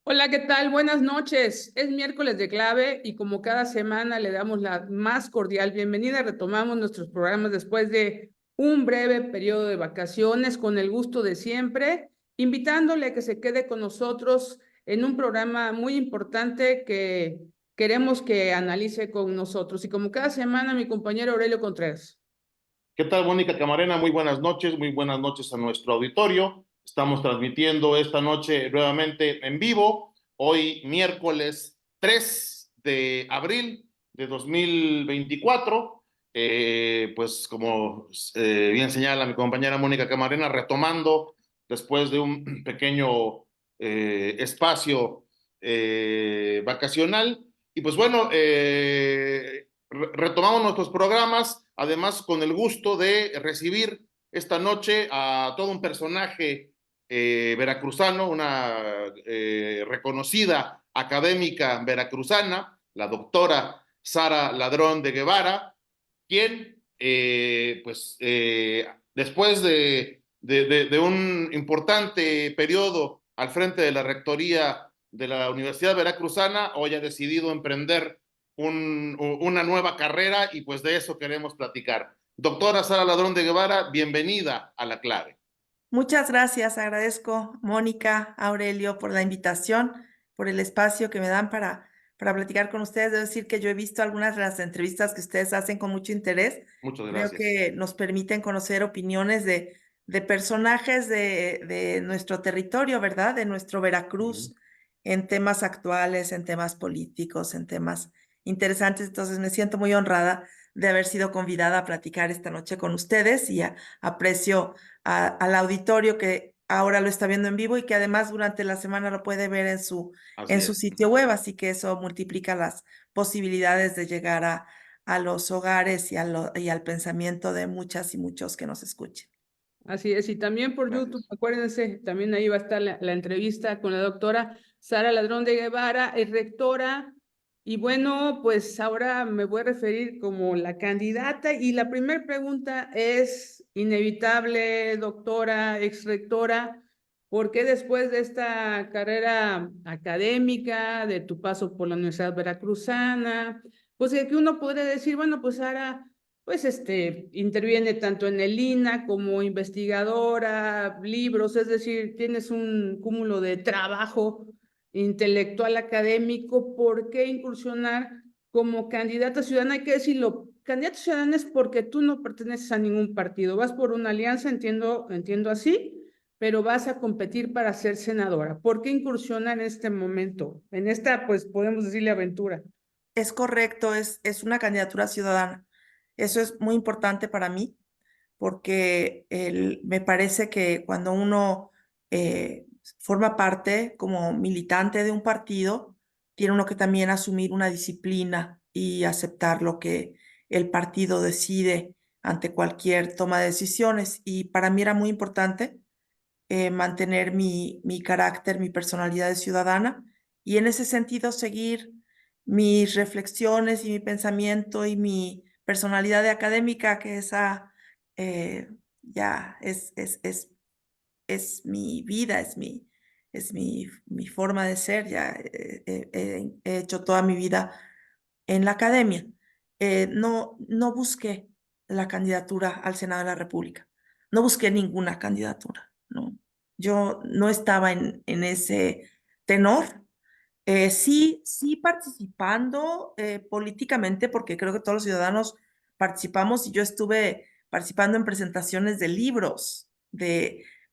Hola, ¿qué tal? Buenas noches. Es miércoles de clave y como cada semana le damos la más cordial bienvenida. Retomamos nuestros programas después de un breve periodo de vacaciones con el gusto de siempre, invitándole a que se quede con nosotros en un programa muy importante que queremos que analice con nosotros. Y como cada semana, mi compañero Aurelio Contreras. ¿Qué tal, Mónica Camarena? Muy buenas noches a nuestro auditorio. Estamos transmitiendo esta noche nuevamente en vivo, hoy miércoles 3 de abril de 2024. Pues como bien señala mi compañera Mónica Camarena, retomando después de un pequeño espacio vacacional. Y pues bueno, retomamos nuestros programas, además con el gusto de recibir esta noche a todo un personaje veracruzano, una reconocida académica veracruzana, la doctora Sara Ladrón de Guevara, quien, después de un importante periodo al frente de la rectoría de la Universidad Veracruzana, hoy ha decidido emprender una nueva carrera y pues de eso queremos platicar. Doctora Sara Ladrón de Guevara, bienvenida a La Clave. Muchas gracias, agradezco Mónica, Aurelio, por la invitación, por el espacio que me dan para platicar con ustedes. Debo decir que yo he visto algunas de las entrevistas que ustedes hacen con mucho interés. Muchas Creo gracias. que nos permiten conocer opiniones de personajes de nuestro territorio, ¿verdad? De nuestro Veracruz, en temas actuales, en temas políticos, en temas interesantes. Entonces me siento muy honrada de haber sido convidada a platicar esta noche con ustedes y aprecio al auditorio que ahora lo está viendo en vivo y que además durante la semana lo puede ver Así en su es. sitio web, así que eso multiplica las posibilidades de llegar a los hogares y al pensamiento de muchas y muchos que nos escuchen. Así es, y también por YouTube, Gracias. acuérdense, también ahí va a estar la entrevista con la doctora Sara Ladrón de Guevara, es rectora, y bueno, pues ahora me voy a referir como la candidata, y la primera pregunta es inevitable, doctora, ex rectora, ¿por qué después de esta carrera académica, de tu paso por la Universidad Veracruzana, pues que uno podría decir, bueno, pues Sara pues interviene tanto en el INA como investigadora, libros, es decir, tienes un cúmulo de trabajo intelectual académico. ¿Por qué incursionar como candidata ciudadana? Hay que decirlo, candidata ciudadana es porque tú no perteneces a ningún partido, vas por una alianza, entiendo así, pero vas a competir para ser senadora. ¿Por qué incursionar en este momento, en esta, pues podemos decirle aventura? Es correcto, es una candidatura ciudadana. Eso es muy importante para mí porque me parece que cuando uno forma parte como militante de un partido, tiene uno que también asumir una disciplina y aceptar lo que el partido decide ante cualquier toma de decisiones. Y para mí era muy importante mantener mi carácter, mi personalidad de ciudadana y en ese sentido seguir mis reflexiones y mi pensamiento y mi personalidad de académica, que esa ya es mi vida, mi forma de ser, ya he hecho toda mi vida en la academia. No busqué la candidatura al Senado de la República, no busqué ninguna candidatura, ¿no? Yo no estaba en ese tenor. Sí participando políticamente, porque creo que todos los ciudadanos participamos y yo estuve participando en presentaciones de libros.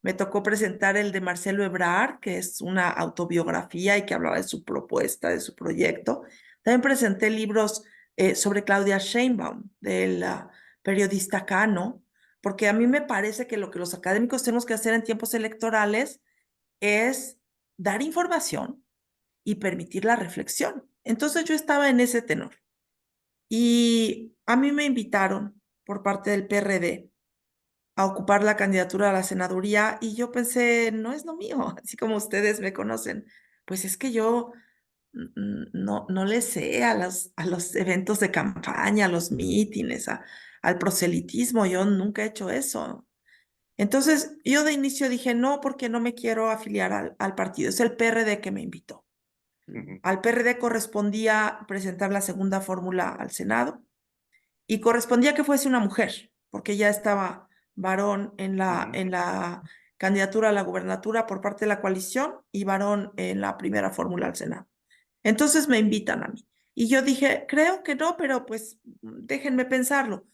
Me tocó presentar el de Marcelo Ebrard, que es una autobiografía y que hablaba de su propuesta, de su proyecto. También presenté libros sobre Claudia Sheinbaum, del periodista Cano, porque a mí me parece que lo que los académicos tenemos que hacer en tiempos electorales es dar información y permitir la reflexión. Entonces yo estaba en ese tenor y a mí me invitaron por parte del PRD a ocupar la candidatura a la senaduría y yo pensé, no es lo mío, así como ustedes me conocen, pues es que yo no le sé a los eventos de campaña, a los mítines, al proselitismo, yo nunca he hecho eso. Entonces, yo de inicio dije, no, porque no me quiero afiliar al partido. Es el PRD que me invitó. Ujú. Al PRD correspondía presentar la segunda fórmula al Senado y correspondía que fuese una mujer, porque ya estaba varón en la candidatura a la gubernatura por parte de la coalición y varón en la primera fórmula al Senado. Entonces me invitan a mí. Y yo dije, creo que no, pero pues déjenme pensarlo.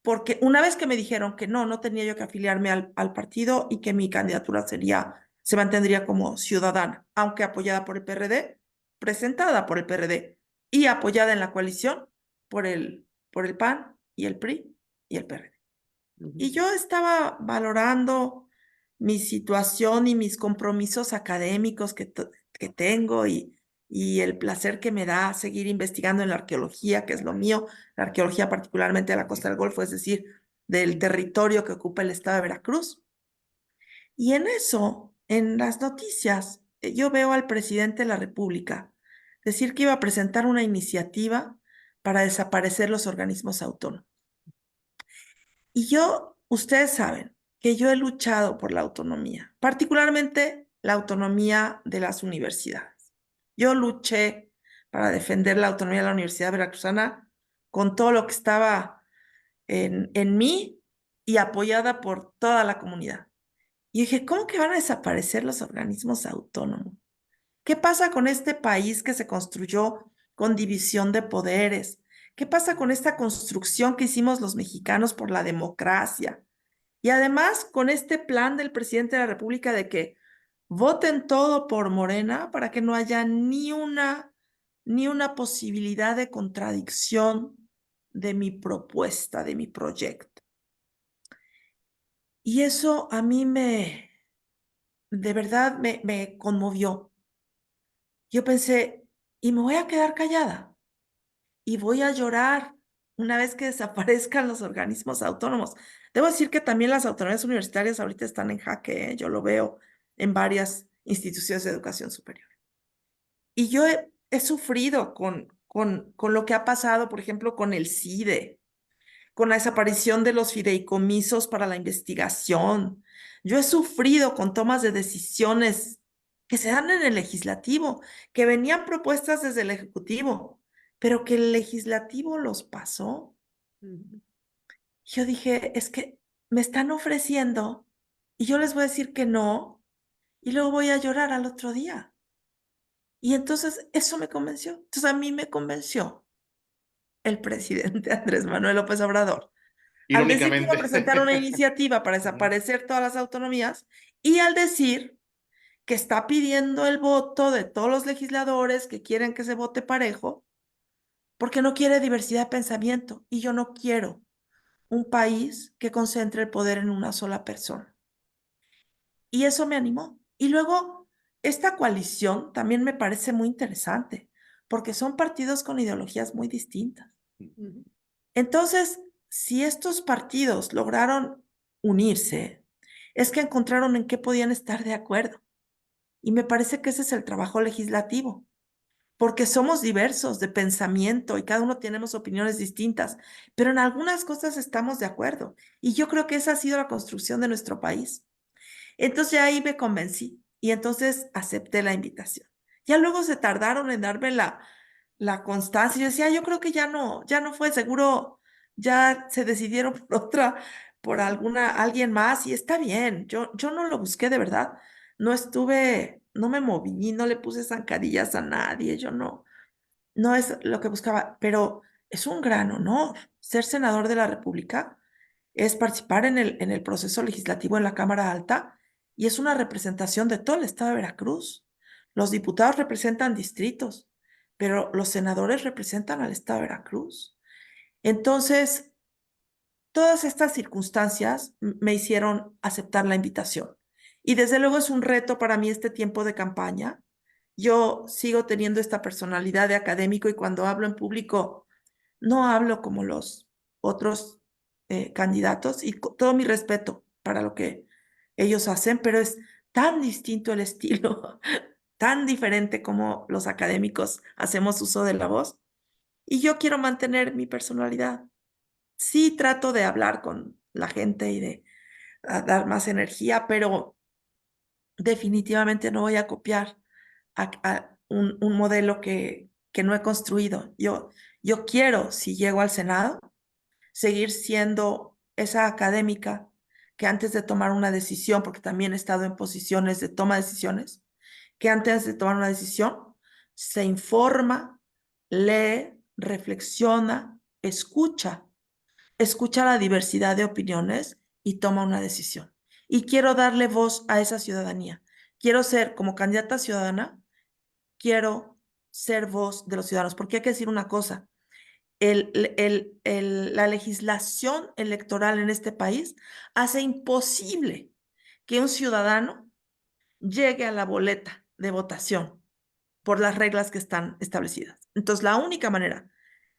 Porque una vez que me dijeron que no tenía yo que afiliarme al partido y que mi candidatura se mantendría como ciudadana, aunque apoyada por el PRD, presentada por el PRD y apoyada en la coalición por el PAN y el PRI y el PRD. Y yo estaba valorando mi situación y mis compromisos académicos que tengo y el placer que me da seguir investigando en la arqueología, que es lo mío, la arqueología particularmente de la Costa del Golfo, es decir, del territorio que ocupa el estado de Veracruz. Y en eso, en las noticias, yo veo al presidente de la República decir que iba a presentar una iniciativa para desaparecer los organismos autónomos. Y ustedes saben que yo he luchado por la autonomía, particularmente la autonomía de las universidades. Yo luché para defender la autonomía de la Universidad Veracruzana con todo lo que estaba en mí y apoyada por toda la comunidad. Y dije, ¿cómo que van a desaparecer los organismos autónomos? ¿Qué pasa con este país que se construyó con división de poderes? ¿Qué pasa con esta construcción que hicimos los mexicanos por la democracia? Y además con este plan del presidente de la República de que voten todo por Morena para que no haya ni una posibilidad de contradicción de mi propuesta, de mi proyecto. Y eso a mí de verdad me conmovió. Yo pensé, y me voy a quedar callada y voy a llorar una vez que desaparezcan los organismos autónomos. Debo decir que también las autonomías universitarias ahorita están en jaque, ¿eh? Yo lo veo en varias instituciones de educación superior. Y yo he sufrido con lo que ha pasado, por ejemplo, con el CIDE, con la desaparición de los fideicomisos para la investigación. Yo he sufrido con tomas de decisiones que se dan en el legislativo, que venían propuestas desde el ejecutivo, pero que el legislativo los pasó. Yo dije, es que me están ofreciendo y yo les voy a decir que no y luego voy a llorar al otro día. Y entonces eso me convenció. Entonces a mí me convenció el presidente Andrés Manuel López Obrador al decir que iba a Irónicamente. presentar una iniciativa para desaparecer todas las autonomías y al decir que está pidiendo el voto de todos los legisladores que quieren que se vote parejo, porque no quiere diversidad de pensamiento. Y yo no quiero un país que concentre el poder en una sola persona. Y eso me animó. Y luego, esta coalición también me parece muy interesante, porque son partidos con ideologías muy distintas. Entonces, si estos partidos lograron unirse, es que encontraron en qué podían estar de acuerdo. Y me parece que ese es el trabajo legislativo, porque somos diversos de pensamiento y cada uno tenemos opiniones distintas, pero en algunas cosas estamos de acuerdo. Y yo creo que esa ha sido la construcción de nuestro país. Entonces ya ahí me convencí y entonces acepté la invitación. Ya luego se tardaron en darme la constancia. Yo decía, yo creo que ya no fue seguro, ya se decidieron por alguien más y está bien. Yo no lo busqué de verdad. No me moví, no le puse zancadillas a nadie. No es lo que buscaba, pero es un gran honor ser senador de la República, es participar en el proceso legislativo en la Cámara Alta y es una representación de todo el estado de Veracruz. Los diputados representan distritos, pero los senadores representan al estado de Veracruz. Entonces, todas estas circunstancias me hicieron aceptar la invitación. Y desde luego es un reto para mí este tiempo de campaña. Yo sigo teniendo esta personalidad de académico y cuando hablo en público no hablo como los otros candidatos y todo mi respeto para lo que ellos hacen, pero es tan distinto el estilo, tan diferente como los académicos hacemos uso de la voz. Y yo quiero mantener mi personalidad. Sí trato de hablar con la gente y a dar más energía, pero definitivamente no voy a copiar a un modelo que no he construido. Yo quiero, si llego al Senado, seguir siendo esa académica que antes de tomar una decisión, porque también he estado en posiciones de toma de decisiones, que antes de tomar una decisión se informa, lee, reflexiona, escucha la diversidad de opiniones y toma una decisión. Y quiero darle voz a esa ciudadanía. Quiero ser, como candidata ciudadana, quiero ser voz de los ciudadanos, porque hay que decir una cosa, la legislación electoral en este país hace imposible que un ciudadano llegue a la boleta de votación por las reglas que están establecidas. Entonces, la única manera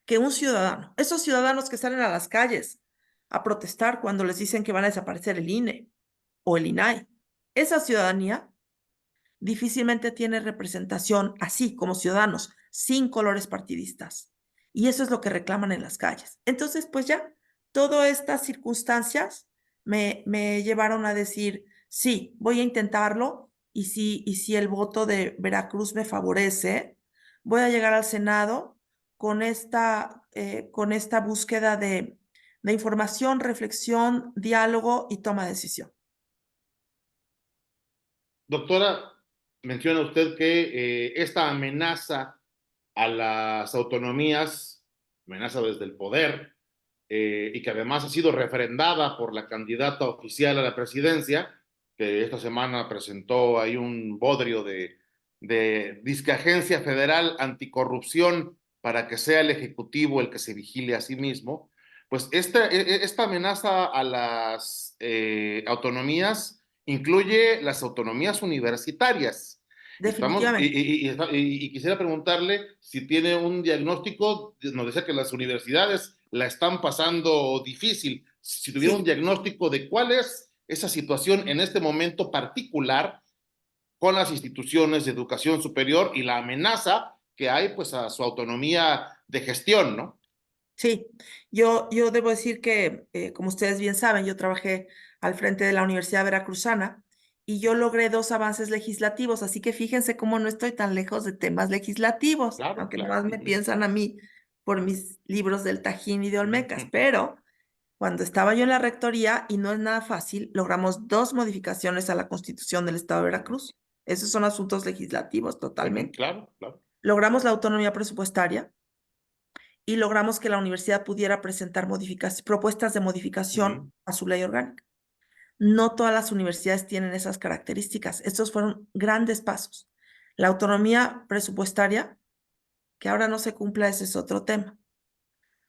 que un ciudadano, esos ciudadanos que salen a las calles a protestar cuando les dicen que van a desaparecer el INE o el INAI, esa ciudadanía difícilmente tiene representación así como ciudadanos, sin colores partidistas. Y eso es lo que reclaman en las calles. Entonces, pues ya, todas estas circunstancias me llevaron a decir, sí, voy a intentarlo y si el voto de Veracruz me favorece, voy a llegar al Senado con esta búsqueda de información, reflexión, diálogo y toma de decisión. Doctora, menciona usted que esta amenaza a las autonomías, amenaza desde el poder, y que además ha sido refrendada por la candidata oficial a la presidencia, que esta semana presentó ahí un bodrio de disque agencia federal anticorrupción para que sea el Ejecutivo el que se vigile a sí mismo. Pues esta amenaza a las autonomías incluye las autonomías universitarias. Definitivamente. Y quisiera preguntarle si tiene un diagnóstico, nos decía que las universidades la están pasando difícil, si tuviera un Sí. diagnóstico de cuál es esa situación en este momento particular con las instituciones de educación superior y la amenaza que hay pues a su autonomía de gestión, ¿no? Sí, yo debo decir que, como ustedes bien saben, yo trabajé al frente de la Universidad Veracruzana y yo logré 2 avances legislativos, así que fíjense cómo no estoy tan lejos de temas legislativos, Claro, aunque claro. nomás me piensan a mí por mis libros del Tajín y de Olmecas, pero cuando estaba yo en la rectoría, y no es nada fácil, logramos 2 modificaciones a la Constitución del Estado de Veracruz. Esos son asuntos legislativos totalmente. Claro, claro. Logramos la autonomía presupuestaria y logramos que la universidad pudiera presentar propuestas de modificación a su ley orgánica. No todas las universidades tienen esas características. Estos fueron grandes pasos. La autonomía presupuestaria, que ahora no se cumpla, ese es otro tema.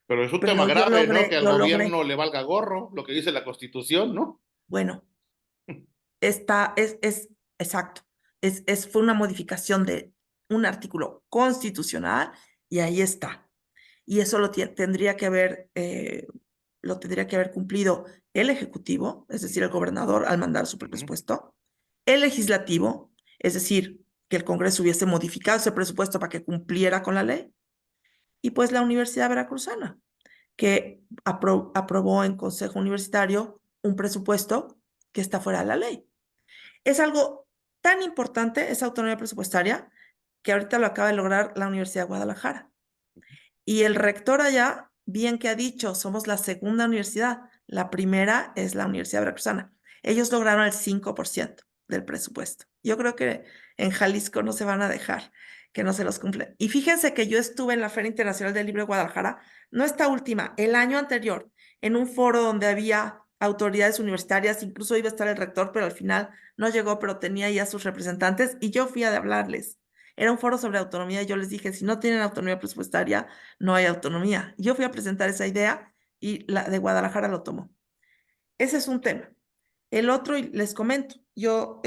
Pero es un tema Pero grave, ¿no? Que al yo logré. gobierno le valga gorro lo que dice la Constitución, ¿no? Bueno, es exacto. Fue una modificación de un artículo constitucional y ahí está. Y eso lo tendría que haber cumplido el Ejecutivo, es decir, el gobernador al mandar su presupuesto, el Legislativo, es decir, que el Congreso hubiese modificado ese presupuesto para que cumpliera con la ley, y pues la Universidad Veracruzana, que aprobó en Consejo Universitario un presupuesto que está fuera de la ley. Es algo tan importante, esa autonomía presupuestaria, que ahorita lo acaba de lograr la Universidad de Guadalajara. Y el rector allá, bien que ha dicho, somos la segunda universidad, la primera es la Universidad Veracruzana. Ellos lograron el 5% del presupuesto. Yo creo que en Jalisco no se van a dejar que no se los cumplen. Y fíjense que yo estuve en la Feria Internacional del Libro de Guadalajara, no esta última, el año anterior, en un foro donde había autoridades universitarias, incluso iba a estar el rector, pero al final no llegó, pero tenía ya sus representantes y yo fui a hablarles. Era un foro sobre autonomía y yo les dije, si no tienen autonomía presupuestaria, no hay autonomía. Yo fui a presentar esa idea y la de Guadalajara lo tomó. Ese es un tema. El otro, y les comento, yo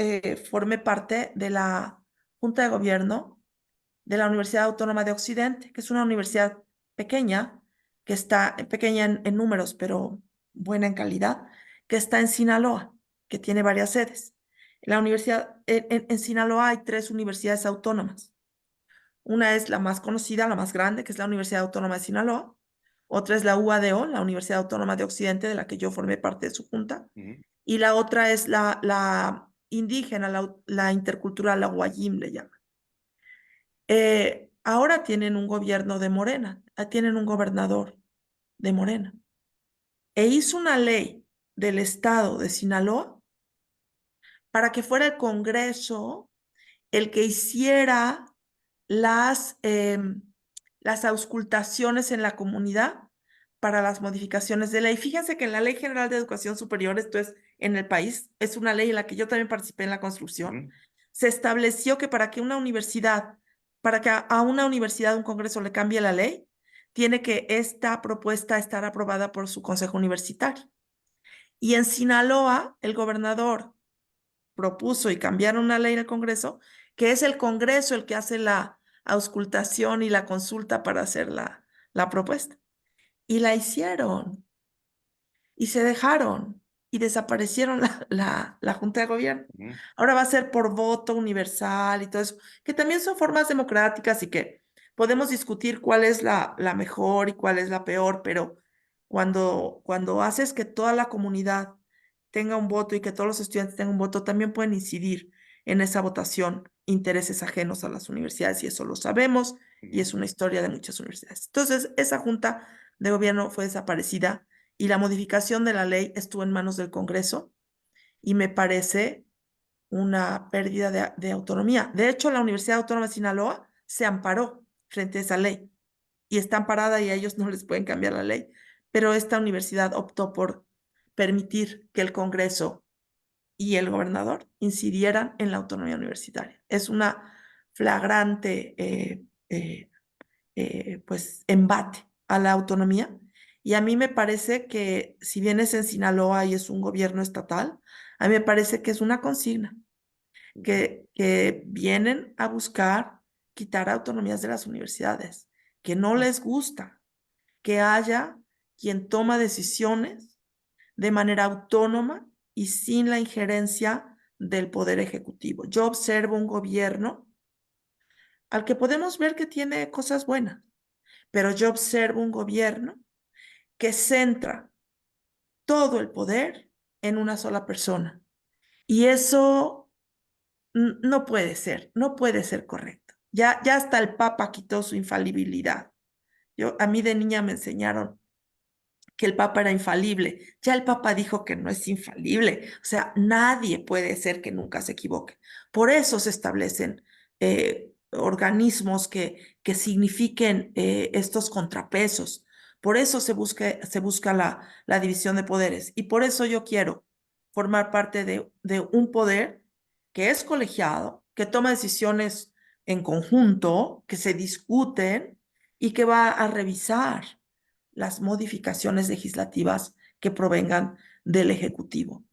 formé parte de la Junta de Gobierno de la Universidad Autónoma de Occidente, que es una universidad pequeña, que está pequeña en números, pero buena en calidad, que está en Sinaloa, que tiene varias sedes. La universidad, en Sinaloa hay 3 universidades autónomas. Una es la más conocida, la más grande, que es la Universidad Autónoma de Sinaloa. otra es la UADO, la Universidad Autónoma de Occidente, de la que yo formé parte de su junta, y la otra es la indígena, la intercultural, la Guayim le llaman. Ahora tienen un gobierno de Morena, tienen un gobernador de Morena, e hizo una ley del estado de Sinaloa para que fuera el Congreso el que hiciera las auscultaciones en la comunidad para las modificaciones de ley. Fíjense que en la Ley General de Educación Superior, esto es en el país, es una ley en la que yo también participé en la construcción, se estableció que para que una universidad, para que a una universidad, un congreso le cambie la ley, tiene que esta propuesta estar aprobada por su consejo universitario. Y en Sinaloa, el gobernador propuso y cambiaron una ley en el Congreso, que es el Congreso el que hace la auscultación y la consulta para hacer la propuesta. Y la hicieron. Y se dejaron. Y desaparecieron la Junta de Gobierno. Ahora va a ser por voto universal y todo eso, que también son formas democráticas y que podemos discutir cuál es la mejor y cuál es la peor, pero cuando haces que toda la comunidad tenga un voto y que todos los estudiantes tengan un voto, también pueden incidir en esa votación intereses ajenos a las universidades, y eso lo sabemos, y es una historia de muchas universidades. Entonces, esa Junta de Gobierno fue desaparecida y la modificación de la ley estuvo en manos del Congreso, y me parece una pérdida de autonomía. De hecho, la Universidad Autónoma de Sinaloa se amparó frente a esa ley y está amparada y a ellos no les pueden cambiar la ley, pero esta universidad optó por permitir que el Congreso y el gobernador incidieran en la autonomía universitaria. Es una flagrante pues embate a la autonomía, y a mí me parece que si bien es en Sinaloa y es un gobierno estatal, a mí me parece que es una consigna que vienen a buscar quitar autonomías de las universidades, que no les gusta que haya quien toma decisiones de manera autónoma y sin la injerencia del poder ejecutivo. Yo observo un gobierno al que podemos ver que tiene cosas buenas, pero yo observo un gobierno que centra todo el poder en una sola persona. Y eso no puede ser, no puede ser correcto. Ya hasta el Papa quitó su infalibilidad. A mí de niña me enseñaron que el Papa era infalible. Ya el Papa dijo que no es infalible. O sea, nadie puede ser que nunca se equivoque. Por eso se establecen organismos que signifiquen estos contrapesos. Por eso se busca la división de poderes. Y por eso yo quiero formar parte de un poder que es colegiado, que toma decisiones en conjunto, que se discuten y que va a revisar las modificaciones legislativas que provengan del Ejecutivo.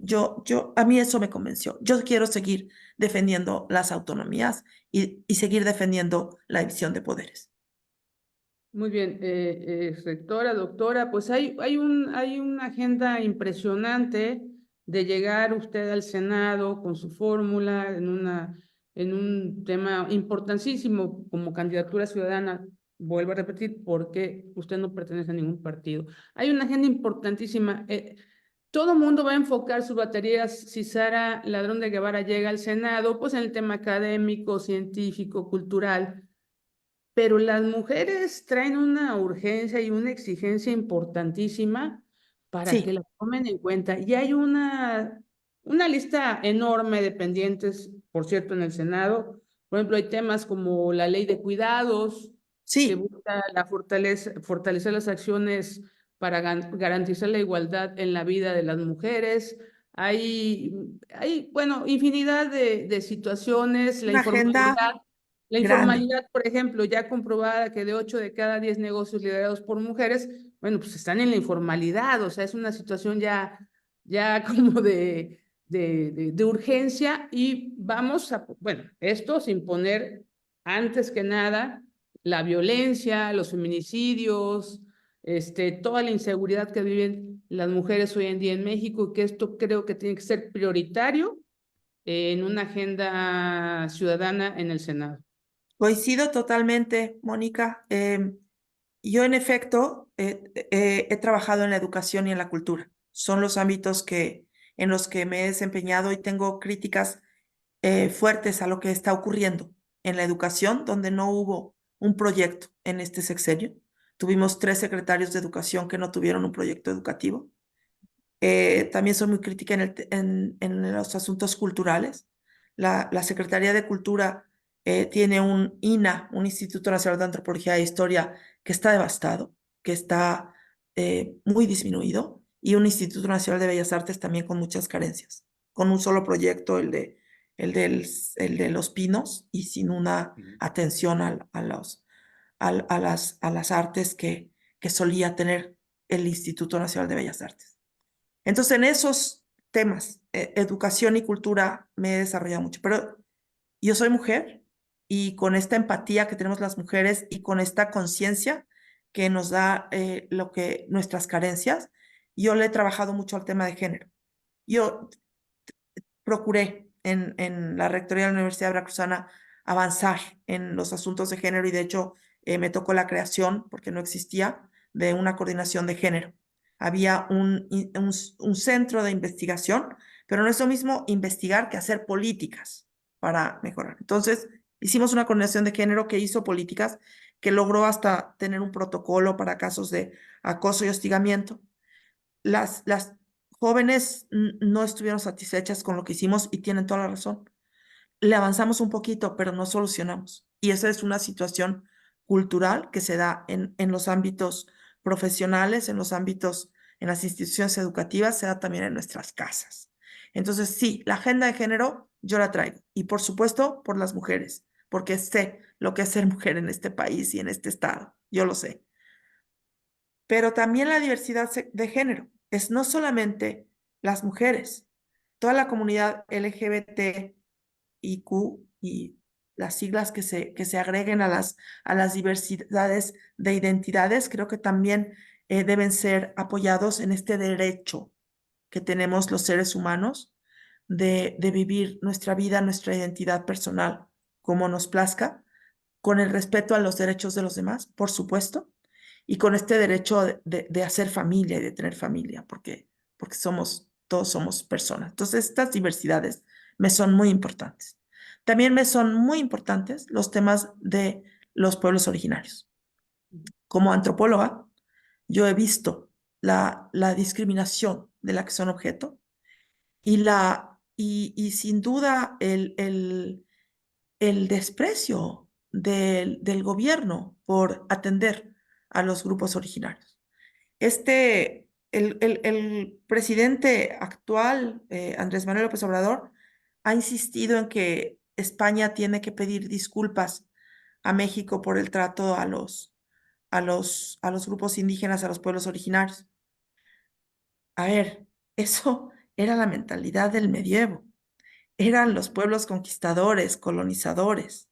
A mí eso me convenció. Yo quiero seguir defendiendo las autonomías y seguir defendiendo la división de poderes. Muy bien, rectora, doctora, pues hay una agenda impresionante de llegar usted al Senado con su fórmula en un tema importantísimo como candidatura ciudadana. Vuelvo a repetir, porque usted no pertenece a ningún partido. Hay una agenda importantísima. Todo mundo va a enfocar sus baterías si Sara Ladrón de Guevara llega al Senado, pues en el tema académico, científico, cultural. Pero las mujeres traen una urgencia y una exigencia importantísima para que Sí, la tomen en cuenta. Y hay una lista enorme de pendientes, por cierto, en el Senado. Por ejemplo, hay temas como la ley de cuidados, que sí, busca fortalecer las acciones para garantizar la igualdad en la vida de las mujeres. Bueno, infinidad de situaciones, una agenda la grande. informalidad, por ejemplo, ya comprobada que de 8 de cada 10 negocios liderados por mujeres, bueno, pues están en la informalidad, o sea, es una situación ya como de urgencia, y bueno, esto sin poner antes que nada la violencia, los feminicidios, toda la inseguridad que viven las mujeres hoy en día en México, que esto creo que tiene que ser prioritario en una agenda ciudadana en el Senado. Coincido totalmente, Mónica. Yo, en efecto, he trabajado en la educación y en la cultura. Son los ámbitos en los que me he desempeñado y tengo críticas fuertes a lo que está ocurriendo en la educación, donde no hubo un proyecto en este sexenio. Tuvimos 3 secretarios de educación que no tuvieron un proyecto educativo. También soy muy crítica en los asuntos culturales. La Secretaría de Cultura tiene un INA, un Instituto Nacional de Antropología e Historia, que está devastado, que está muy disminuido, y un Instituto Nacional de Bellas Artes también con muchas carencias, con un solo proyecto, el de Los Pinos, y sin una atención a las artes que solía tener el Instituto Nacional de Bellas Artes. Entonces, en esos temas, educación y cultura, me he desarrollado mucho. Pero yo soy mujer y con esta empatía que tenemos las mujeres y con esta conciencia que nos da nuestras carencias, yo le he trabajado mucho al tema de género. Yo procuré en la Rectoría de la Universidad Veracruzana avanzar en los asuntos de género y de hecho me tocó la creación, porque no existía, de una coordinación de género. Había un centro de investigación, pero no es lo mismo investigar que hacer políticas para mejorar. Entonces, hicimos una coordinación de género que hizo políticas, que logró hasta tener un protocolo para casos de acoso y hostigamiento. Las jóvenes no estuvieron satisfechas con lo que hicimos y tienen toda la razón. Le avanzamos un poquito, pero no solucionamos. Y esa es una situación cultural que se da en los ámbitos profesionales, en los ámbitos, en las instituciones educativas, se da también en nuestras casas. Entonces, sí, la agenda de género yo la traigo. Y por supuesto, por las mujeres, porque sé lo que es ser mujer en este país y en este estado. Yo lo sé. Pero también la diversidad de género. Es no solamente las mujeres, toda la comunidad LGBTIQ y las siglas que se agreguen a las diversidades de identidades, creo que también deben ser apoyados en este derecho que tenemos los seres humanos de vivir nuestra vida, nuestra identidad personal como nos plazca, con el respeto a los derechos de los demás, por supuesto, y con este derecho de hacer familia y de tener familia, porque todos somos personas. Entonces, estas diversidades me son muy importantes. También me son muy importantes los temas de los pueblos originarios. Como antropóloga, yo he visto la discriminación de la que son objeto y sin duda el desprecio del gobierno por atender a los grupos originarios. El presidente actual, Andrés Manuel López Obrador, ha insistido en que España tiene que pedir disculpas a México por el trato a los grupos indígenas, a los pueblos originarios. A ver, eso era la mentalidad del medievo. Eran los pueblos conquistadores, colonizadores.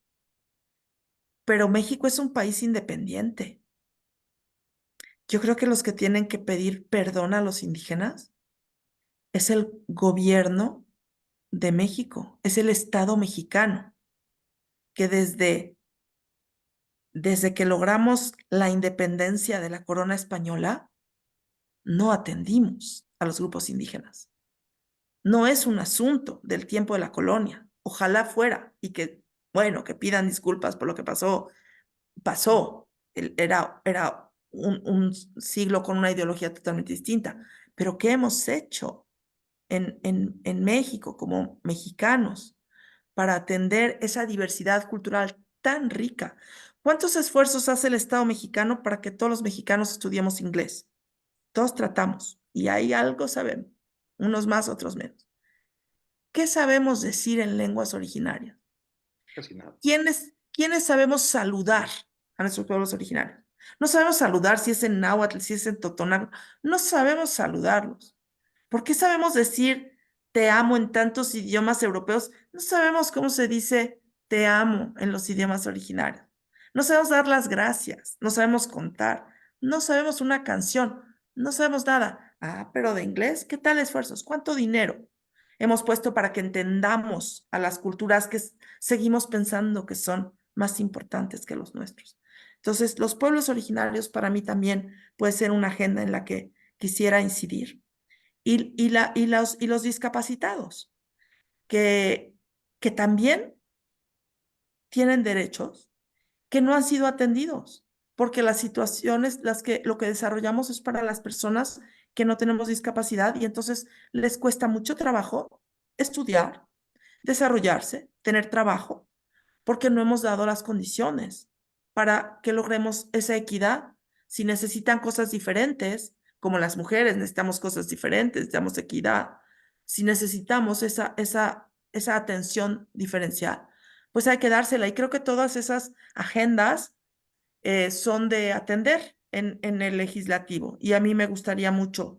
Pero México es un país independiente. Yo creo que los que tienen que pedir perdón a los indígenas es el gobierno de México, es el Estado mexicano, que desde que logramos la independencia de la corona española, no atendimos a los grupos indígenas. No es un asunto del tiempo de la colonia. Ojalá fuera y que, bueno, que pidan disculpas por lo que pasó. Pasó, era un siglo con una ideología totalmente distinta. Pero ¿qué hemos hecho en México como mexicanos para atender esa diversidad cultural tan rica? ¿Cuántos esfuerzos hace el Estado mexicano para que todos los mexicanos estudiemos inglés? Todos tratamos y ahí algo sabemos, unos más, otros menos. ¿Qué sabemos decir en lenguas originarias? Casi nada. ¿Quiénes sabemos saludar a nuestros pueblos originarios? No sabemos saludar si es en náhuatl, si es en totonaco. No sabemos saludarlos. ¿Por qué sabemos decir te amo en tantos idiomas europeos? No sabemos cómo se dice te amo en los idiomas originarios. No sabemos dar las gracias, no sabemos contar, no sabemos una canción, no sabemos nada. Ah, pero de inglés, ¿qué tal esfuerzos? ¿Cuánto dinero hemos puesto para que entendamos a las culturas que seguimos pensando que son más importantes que los nuestros? Entonces, los pueblos originarios para mí también puede ser una agenda en la que quisiera incidir. Y los discapacitados, que, que también tienen derechos que no han sido atendidos, porque las situaciones, lo que desarrollamos es para las personas que no tenemos discapacidad y entonces les cuesta mucho trabajo estudiar, desarrollarse, tener trabajo, porque no hemos dado las condiciones para que logremos esa equidad. Si necesitan cosas diferentes, como las mujeres necesitamos cosas diferentes, necesitamos equidad. Si necesitamos esa atención diferencial, pues hay que dársela. Y creo que todas esas agendas son de atender en el legislativo. Y a mí me gustaría mucho,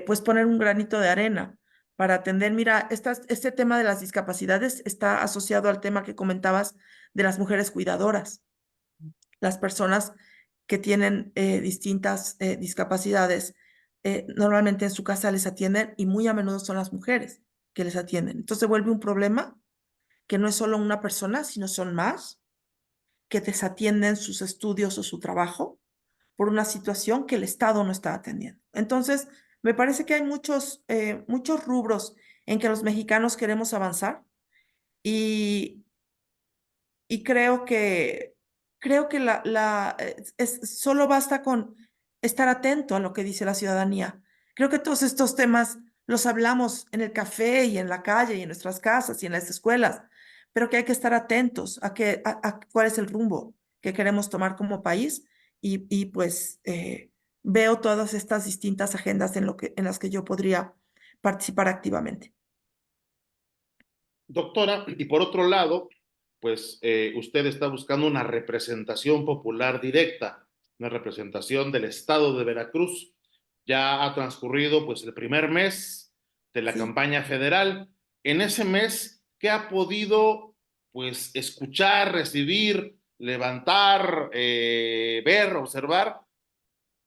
pues, poner un granito de arena para atender. Mira, este tema de las discapacidades está asociado al tema que comentabas de las mujeres cuidadoras, las personas que tienen distintas discapacidades. Normalmente en su casa les atienden y muy a menudo son las mujeres que les atienden. Entonces se vuelve un problema que no es solo una persona, sino son más que desatienden sus estudios o su trabajo por una situación que el Estado no está atendiendo. Entonces, me parece que hay muchos rubros en que los mexicanos queremos avanzar y, y creo que solo basta con estar atento a lo que dice la ciudadanía. Creo que todos estos temas los hablamos en el café y en la calle y en nuestras casas y en las escuelas, pero que hay que estar atentos a cuál es el rumbo que queremos tomar como país pues veo todas estas distintas agendas en las que yo podría participar activamente. Doctora, y por otro lado, pues usted está buscando una representación popular directa, una representación del estado de Veracruz. Ya ha transcurrido pues el primer mes de la Sí. campaña federal. En ese mes, ¿qué ha podido pues escuchar, recibir, levantar, ver, observar,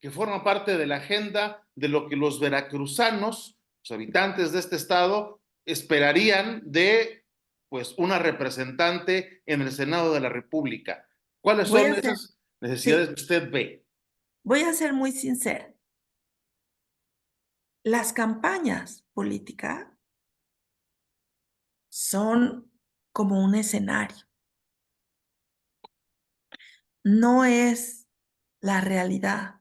que forma parte de la agenda de lo que los veracruzanos, los habitantes de este estado, esperarían de pues una representante en el Senado de la República? ¿Cuáles Voy son a ser, esas necesidades sí, que usted ve? voy a ser muy sincera. Las campañas políticas son como un escenario, no es la realidad.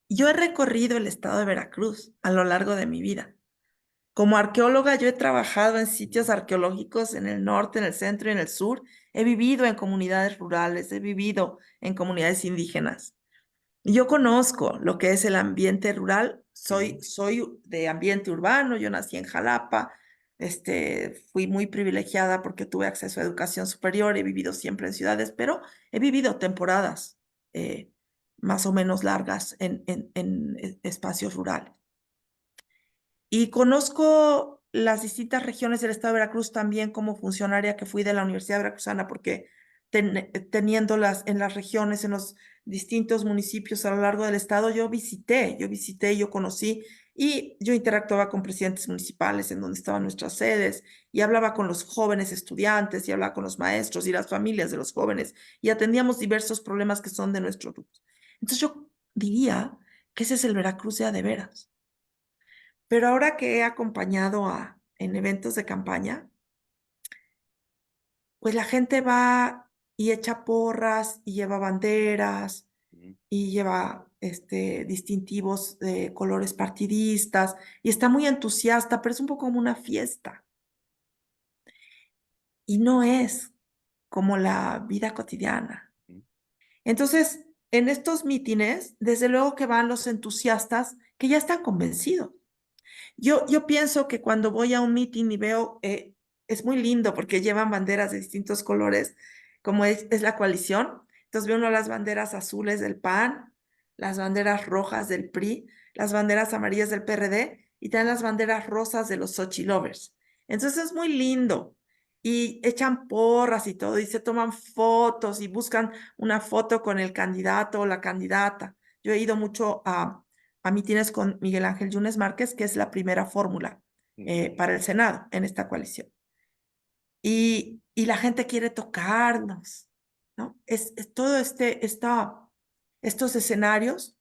Yo he recorrido el estado de Veracruz a lo largo de mi vida. Como arqueóloga, yo he trabajado en sitios arqueológicos en el norte, en el centro y en el sur. He vivido en comunidades rurales, he vivido en comunidades indígenas. Yo conozco lo que es el ambiente rural, soy de ambiente urbano, yo nací en Jalapa, fui muy privilegiada porque tuve acceso a educación superior, he vivido siempre en ciudades, pero he vivido temporadas eh, más o menos largas en espacios rurales. Y conozco las distintas regiones del estado de Veracruz también como funcionaria que fui de la Universidad Veracruzana, porque teniéndolas en las regiones, en los distintos municipios a lo largo del estado, yo conocí y yo interactuaba con presidentes municipales en donde estaban nuestras sedes y hablaba con los jóvenes estudiantes y hablaba con los maestros y las familias de los jóvenes y atendíamos diversos problemas que son de nuestro grupo. Entonces yo diría que ese es el Veracruz de a de veras. Pero ahora que he acompañado en eventos de campaña, pues la gente va y echa porras y lleva banderas y lleva distintivos de colores partidistas y está muy entusiasta, pero es un poco como una fiesta. Y no es como la vida cotidiana. Entonces, en estos mítines, desde luego que van los entusiastas que ya están convencidos. Yo pienso que cuando voy a un meeting y veo, es muy lindo porque llevan banderas de distintos colores, como es la coalición. Entonces veo uno las banderas azules del PAN, las banderas rojas del PRI, las banderas amarillas del PRD y también las banderas rosas de los Xochilovers. Entonces es muy lindo. Y echan porras y todo, y se toman fotos y buscan una foto con el candidato o la candidata. Yo he ido mucho a mítines con Miguel Ángel Yunes Márquez, que es la primera fórmula para el Senado en esta coalición. Y la gente quiere tocarnos ¿no? Es todo estos escenarios.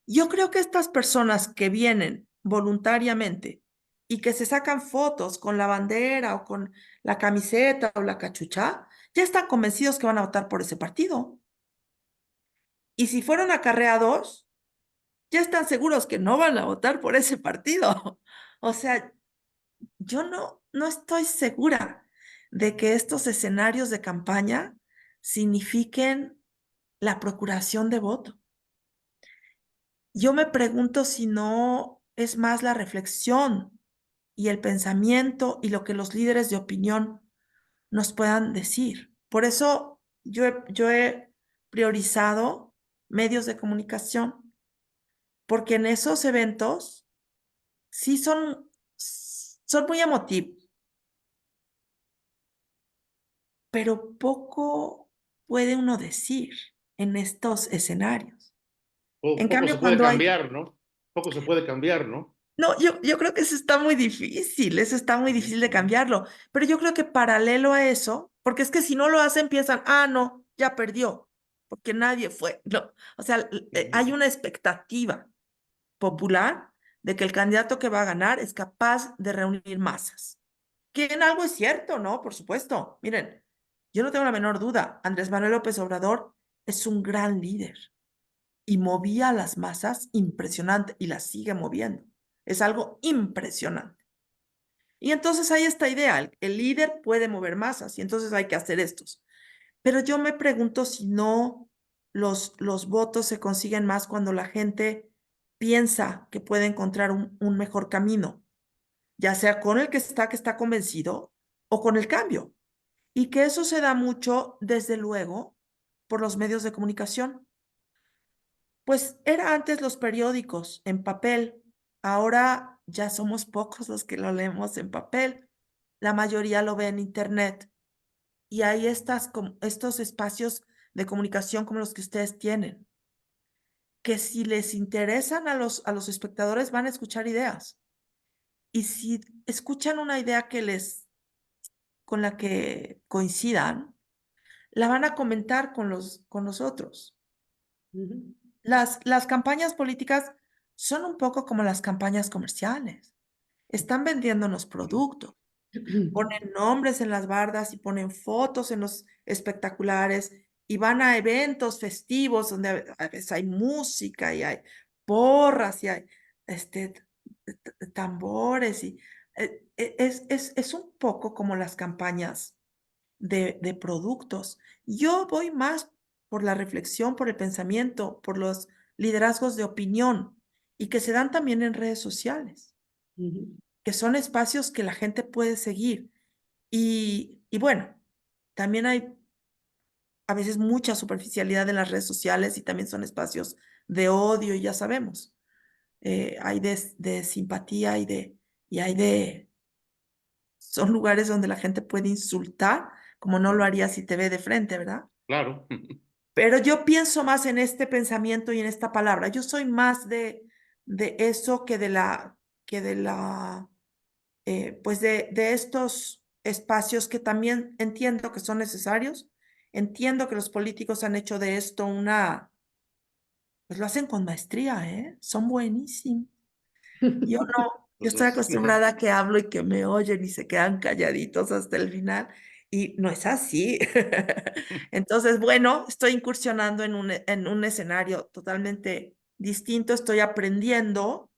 Yo creo que estas personas que vienen voluntariamente y que se sacan fotos con la bandera o con la camiseta o la cachucha, ya están convencidos que van a votar por ese partido. Y si fueron acarreados, ya están seguros que no van a votar por ese partido. O sea, yo no estoy segura de que estos escenarios de campaña signifiquen la procuración de voto. Yo me pregunto si no es más la reflexión y el pensamiento y lo que los líderes de opinión nos puedan decir. Por eso yo he priorizado medios de comunicación, porque en esos eventos sí son muy emotivos, pero poco puede uno decir en estos escenarios. En Poco cambio, se puede cuando hay... cambiar, ¿no? Poco se puede cambiar, ¿no? No, yo creo que eso está muy Ujú, difícil de ujú. cambiarlo, pero yo creo que paralelo a eso, porque es que si no lo hacen, empiezan, no, ya perdió, porque nadie fue, no, o sea, hay Ujú. una expectativa popular de que el candidato que va a ganar es capaz de reunir masas, que en algo es cierto, ¿no? Por supuesto, miren, yo no tengo la menor duda, Andrés Manuel López Obrador es un gran líder y movía a las masas impresionante y las sigue moviendo. Es algo impresionante. Y entonces hay esta idea, el líder puede mover masas y entonces hay que hacer estos. Pero yo me pregunto si no los votos se consiguen más cuando la gente piensa que puede encontrar un mejor camino, ya sea con el que está convencido o con el cambio. Y que eso se da mucho, desde luego, por los medios de comunicación. Pues era antes los periódicos en papel, ahora ya somos pocos los que lo leemos en papel, la mayoría lo ve en internet y hay estos espacios de comunicación como los que ustedes tienen, que si les interesan a los espectadores van a escuchar ideas y si escuchan una idea con la que coincidan, la van a comentar con los otros. Ujú. Las campañas políticas son un poco como las campañas comerciales. Están vendiéndonos productos, ponen nombres en las bardas y ponen fotos en los espectaculares y van a eventos festivos donde a veces hay música y hay porras y hay tambores y es un poco como las campañas de productos. Yo voy más por la reflexión, por el pensamiento, por los liderazgos de opinión y que se dan también en redes sociales, Ujú. que son espacios que la gente puede seguir. Y bueno, también hay a veces mucha superficialidad en las redes sociales y también son espacios de odio, y ya sabemos. Hay de simpatía y hay son lugares donde la gente puede insultar, como no lo haría si te ve de frente, ¿verdad? Claro. Pero yo pienso más en este pensamiento y en esta palabra. Yo soy más de eso pues de estos espacios que también entiendo que son necesarios. Entiendo que los políticos han hecho de esto pues lo hacen con maestría, ¿eh? Son buenísimos. Yo no, yo Pues estoy es- acostumbrada a que hablo y que me oyen y se quedan calladitos hasta el final y no es así. Entonces, bueno, estoy incursionando en un escenario totalmente distinto, estoy aprendiendo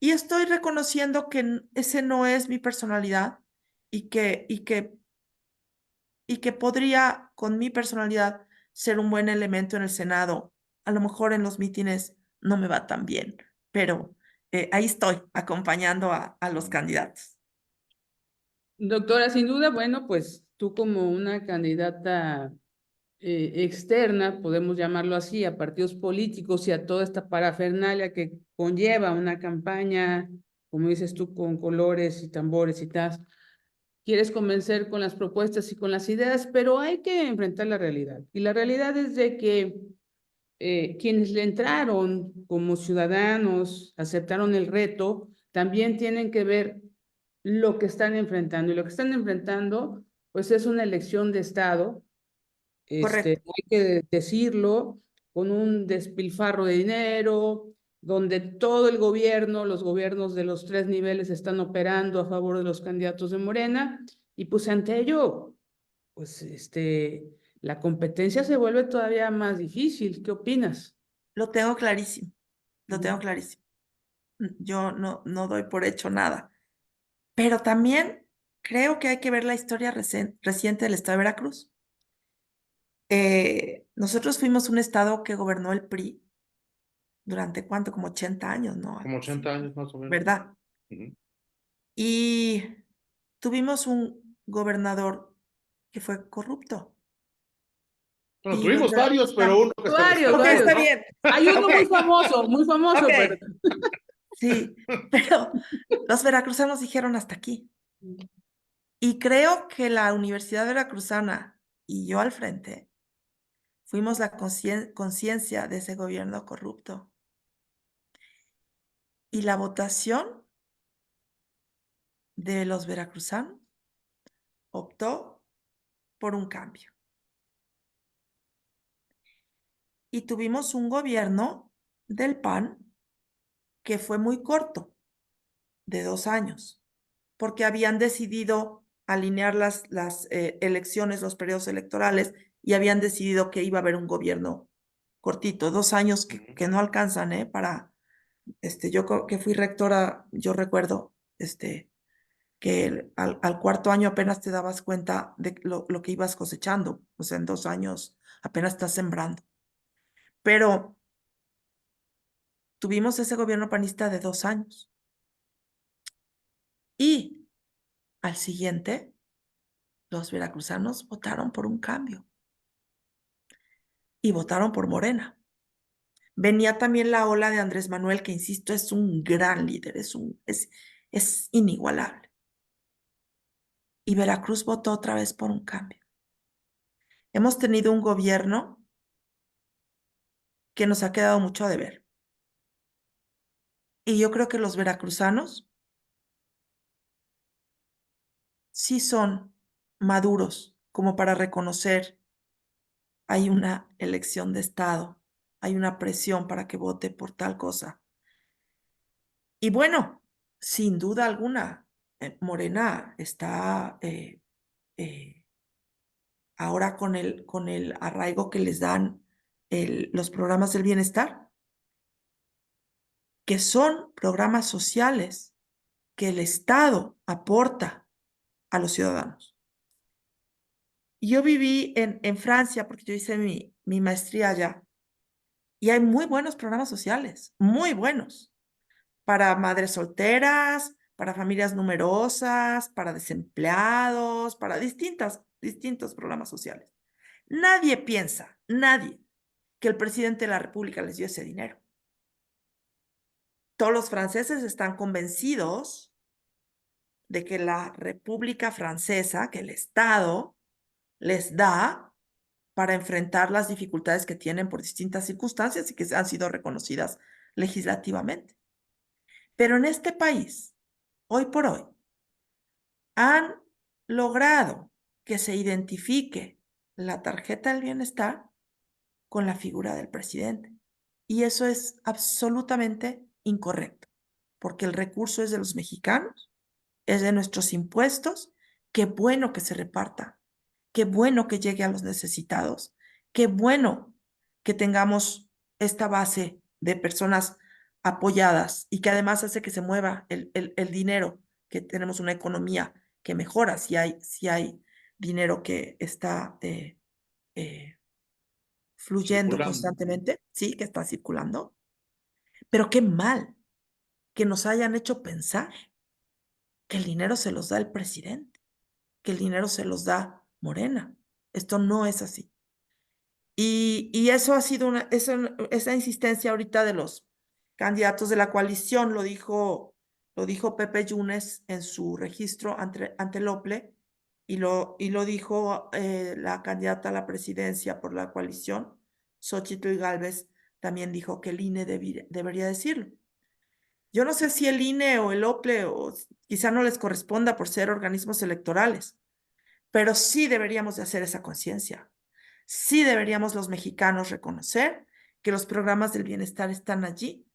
y estoy reconociendo que ese no es mi personalidad y que podría con mi personalidad ser un buen elemento en el Senado. A lo mejor en los mítines no me va tan bien, pero ahí estoy acompañando a los candidatos. Doctora, sin duda, bueno, pues tú como una candidata externa, podemos llamarlo así, a partidos políticos y a toda esta parafernalia que conlleva una campaña, como dices tú, con colores y tambores y tal. Quieres convencer con las propuestas y con las ideas, pero hay que enfrentar la realidad. Y la realidad es de que quienes le entraron como ciudadanos, aceptaron el reto, también tienen que ver lo que están enfrentando. Y lo que están enfrentando, pues es una elección de Estado Correcto. hay que decirlo, con un despilfarro de dinero, donde todo el gobierno, los gobiernos de los 3 niveles están operando a favor de los candidatos de Morena, y pues ante ello, pues la competencia se vuelve todavía más difícil. ¿Qué opinas? Lo tengo clarísimo, lo Ujú. tengo clarísimo. Yo no doy por hecho nada. Pero también creo que hay que ver la historia reciente del estado de Veracruz. Nosotros fuimos un estado que gobernó el PRI durante ¿cuánto? Como 80 años, ¿no? Como Algo así, 80 años más o menos. ¿verdad? Ujú. Y tuvimos un gobernador que fue corrupto. Bueno, Y los tuvimos varios, pero veracruzanos. uno que se Varios, Ok, destacó, está varios. ¿no? bien. Hay uno Ok, muy famoso, ok. pero... Sí, pero los veracruzanos dijeron hasta aquí. Y creo que la Universidad Veracruzana y yo al frente fuimos la conciencia de ese gobierno corrupto. Y la votación de los veracruzanos optó por un cambio. Y tuvimos un gobierno del PAN que fue muy corto, de 2 años, porque habían decidido alinear las elecciones, los periodos electorales, y habían decidido que iba a haber un gobierno cortito, 2 años que no alcanzan, para, yo que fui rectora, yo recuerdo, que al cuarto año apenas te dabas cuenta de lo que ibas cosechando, o sea, en 2 años apenas estás sembrando. Pero tuvimos ese gobierno panista de 2 años. Y al siguiente, los veracruzanos votaron por un cambio y votaron por Morena. Venía también la ola de Andrés Manuel, que insisto, es un gran líder, es inigualable. Y Veracruz votó otra vez por un cambio. Hemos tenido un gobierno que nos ha quedado mucho a deber. Y yo creo que los veracruzanos sí son maduros como para reconocer hay una elección de Estado, hay una presión para que vote por tal cosa. Y bueno, sin duda alguna, Morena está ahora con el arraigo que les dan los programas del bienestar, que son programas sociales que el Estado aporta a los ciudadanos. Yo viví en Francia porque yo hice mi maestría allá y hay muy buenos programas sociales, muy buenos, para madres solteras, para familias numerosas, para desempleados, para distintos programas sociales. Nadie piensa, nadie, que el presidente de la República les dio ese dinero. Todos los franceses están convencidos de que la República Francesa, que el Estado, les da para enfrentar las dificultades que tienen por distintas circunstancias y que han sido reconocidas legislativamente. Pero en este país, hoy por hoy, han logrado que se identifique la tarjeta del bienestar con la figura del presidente. Y eso es absolutamente incorrecto, porque el recurso es de los mexicanos, es de nuestros impuestos. Qué bueno que se reparta, qué bueno que llegue a los necesitados, qué bueno que tengamos esta base de personas apoyadas y que además hace que se mueva el dinero, que tenemos una economía que mejora si hay dinero que está eh, fluyendo Circulando. constantemente, sí, que está circulando, pero qué mal que nos hayan hecho pensar que el dinero se los da el presidente, que el dinero se los da Morena. Esto no es así. Y eso ha sido esa insistencia ahorita de los candidatos de la coalición, lo dijo Pepe Yunes en su registro ante el OPLE, y lo dijo la candidata a la presidencia por la coalición, Xóchitl Gálvez, también dijo que el INE debería decirlo. Yo no sé si el INE o el OPLE, o quizá no les corresponda por ser organismos electorales, pero sí deberíamos de hacer esa conciencia. Sí deberíamos los mexicanos reconocer que los programas del bienestar están allí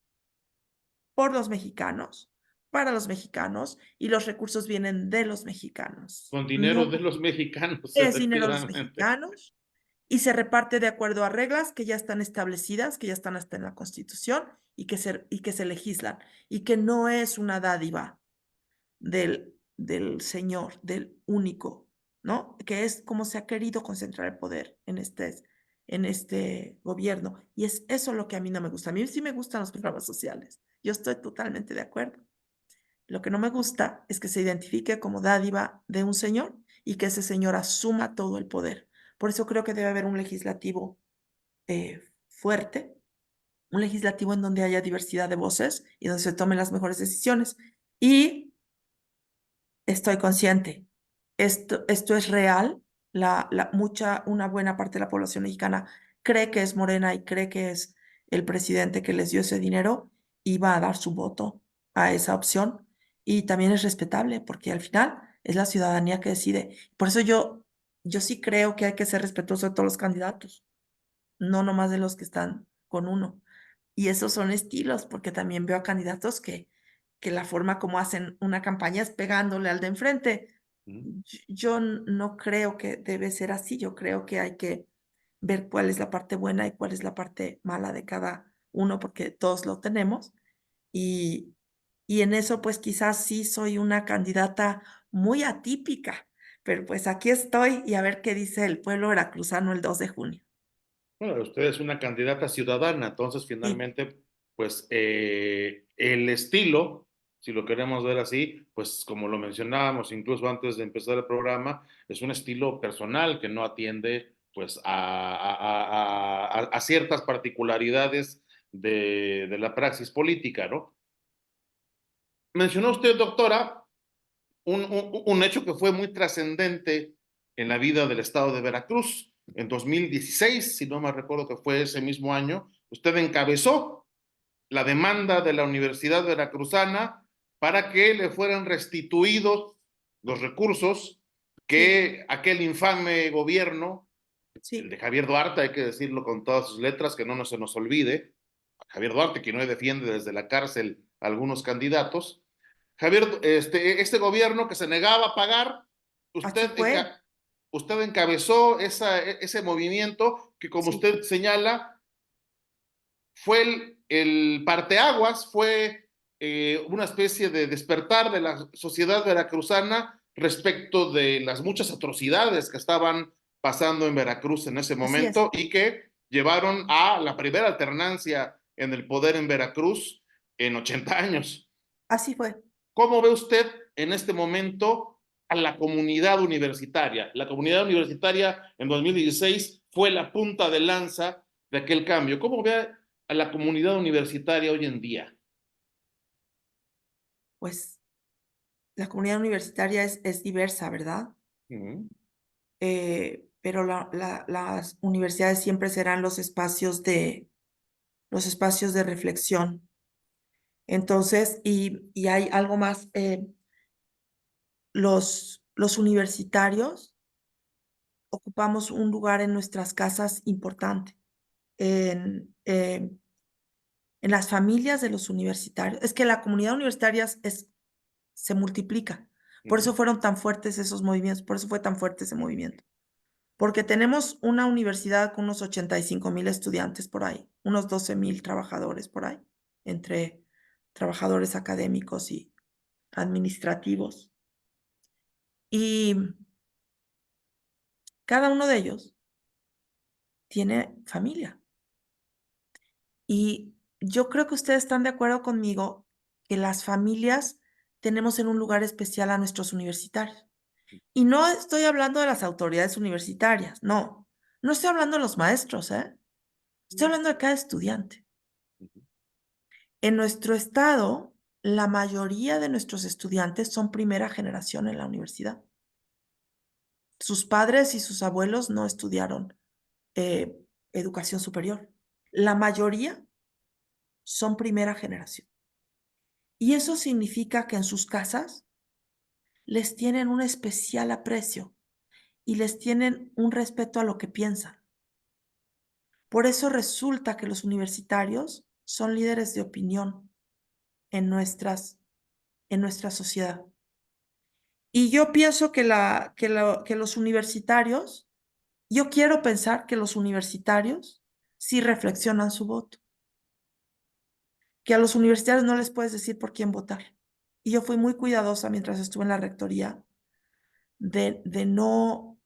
por los mexicanos, para los mexicanos, y los recursos vienen de los mexicanos. Con dinero No de los mexicanos, es dinero de los efectivamente. mexicanos y se reparte de acuerdo a reglas que ya están establecidas, que ya están hasta en la Constitución y que se legislan, y que no es una dádiva del señor, del único, ¿no? Que es como se ha querido concentrar el poder en este gobierno. Y es eso lo que a mí no me gusta. A mí sí me gustan los programas sociales. Yo estoy totalmente de acuerdo. Lo que no me gusta es que se identifique como dádiva de un señor y que ese señor asuma todo el poder. Por eso creo que debe haber un legislativo fuerte, un legislativo en donde haya diversidad de voces y donde se tomen las mejores decisiones. Y estoy consciente, esto es real, una buena parte de la población mexicana cree que es Morena y cree que es el presidente que les dio ese dinero y va a dar su voto a esa opción. Y también es respetable porque al final es la ciudadanía que decide. Por eso yo sí creo que hay que ser respetuoso de todos los candidatos, no nomás de los que están con uno. Y esos son estilos, porque también veo a candidatos que la forma como hacen una campaña es pegándole al de enfrente. Ujú. Yo no creo que debe ser así, yo creo que hay que ver cuál es la parte buena y cuál es la parte mala de cada uno, porque todos lo tenemos. Y, y en eso, pues quizás sí soy una candidata muy atípica, pero pues aquí estoy y a ver qué dice el pueblo veracruzano el 2 de junio. Bueno, usted es una candidata ciudadana, entonces Sí, finalmente, pues el estilo, si lo queremos ver así, pues como lo mencionábamos incluso antes de empezar el programa, es un estilo personal que no atiende pues a ciertas particularidades de la praxis política, ¿no? Mencionó usted, doctora, un hecho que fue muy trascendente en la vida del estado de Veracruz. En 2016, si no me recuerdo que fue ese mismo año, usted encabezó la demanda de la Universidad Veracruzana para que le fueran restituidos los recursos sí, que aquel infame gobierno, el de sí, Javier Duarte, hay que decirlo con todas sus letras, que no se nos olvide, Javier Duarte, que no defiende desde la cárcel a algunos candidatos, Javier, este gobierno que se negaba a pagar, así usted, fue. usted encabezó ese movimiento que, como Sí, usted señala, fue el parteaguas, fue una especie de despertar de la sociedad veracruzana respecto de las muchas atrocidades que estaban pasando en Veracruz en ese así es. momento y que llevaron a la primera alternancia en el poder en Veracruz en 80 años. Así fue. ¿Cómo ve usted en este momento a la comunidad universitaria? La comunidad universitaria en 2016 fue la punta de lanza de aquel cambio. ¿Cómo ve a la comunidad universitaria hoy en día? Pues la comunidad universitaria es diversa, ¿verdad? Uh-huh. Pero las universidades siempre serán los espacios de reflexión. Entonces, y hay algo más, los universitarios ocupamos un lugar en nuestras casas importante, en, en las familias de los universitarios. Es que la comunidad universitaria se multiplica. Por Uh-huh. eso fueron tan fuertes esos movimientos, por eso fue tan fuerte ese movimiento. Porque tenemos una universidad con unos 85,000 estudiantes por ahí, unos 12,000 trabajadores por ahí, entre trabajadores académicos y administrativos. Y cada uno de ellos tiene familia. Y yo creo que ustedes están de acuerdo conmigo que las familias tenemos en un lugar especial a nuestros universitarios. Y no estoy hablando de las autoridades universitarias, no. No estoy hablando de los maestros, ¿eh? Estoy hablando de cada estudiante. En nuestro estado, la mayoría de nuestros estudiantes son primera generación en la universidad. Sus padres y sus abuelos no estudiaron educación superior. La mayoría son primera generación. Y eso significa que en sus casas les tienen un especial aprecio y les tienen un respeto a lo que piensan. Por eso resulta que los universitarios son líderes de opinión en nuestra sociedad. Y yo pienso que los universitarios, yo quiero pensar que los universitarios sí reflexionan su voto, que a los universitarios no les puedes decir por quién votar. Y yo fui muy cuidadosa mientras estuve en la rectoría de no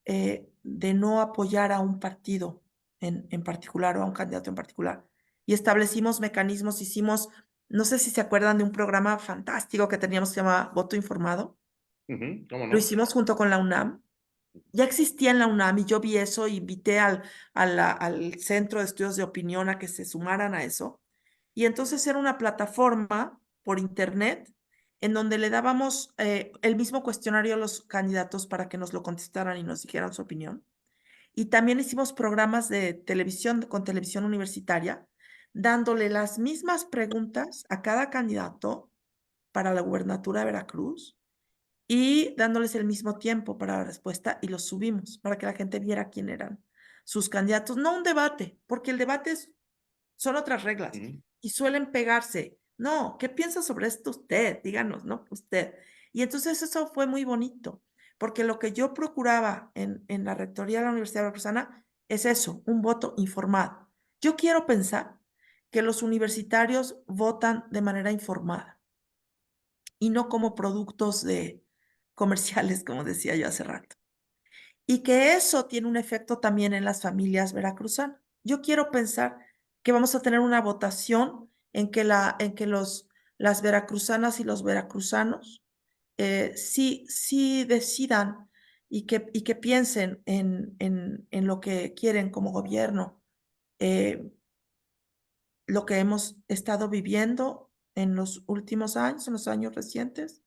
apoyar a un partido en particular o a un candidato en particular. Y establecimos mecanismos, no sé si se acuerdan de un programa fantástico que teníamos que se llamaba Voto Informado. ¿Cómo Lo no? hicimos junto con la UNAM. Ya existía en la UNAM y yo vi eso, invité al Centro de Estudios de Opinión a que se sumaran a eso. Y entonces era una plataforma por internet en donde le dábamos el mismo cuestionario a los candidatos para que nos lo contestaran y nos dijeran su opinión. Y también hicimos programas de televisión con televisión universitaria, dándole las mismas preguntas a cada candidato para la gubernatura de Veracruz y dándoles el mismo tiempo para la respuesta y los subimos para que la gente viera quién eran sus candidatos. No un debate, porque el debate son otras reglas y suelen pegarse. No, ¿qué piensa sobre esto usted? Díganos, ¿no? Usted. Y entonces eso fue muy bonito, porque lo que yo procuraba en la rectoría de la Universidad Veracruzana es eso, un voto informado. Yo quiero pensar que los universitarios votan de manera informada y no como productos comerciales, como decía yo hace rato. Y que eso tiene un efecto también en las familias veracruzanas. Yo quiero pensar que vamos a tener una votación en que las veracruzanas y los veracruzanos sí decidan y que piensen en lo que quieren como gobierno, eh, lo que hemos estado viviendo en los últimos años, en los años recientes,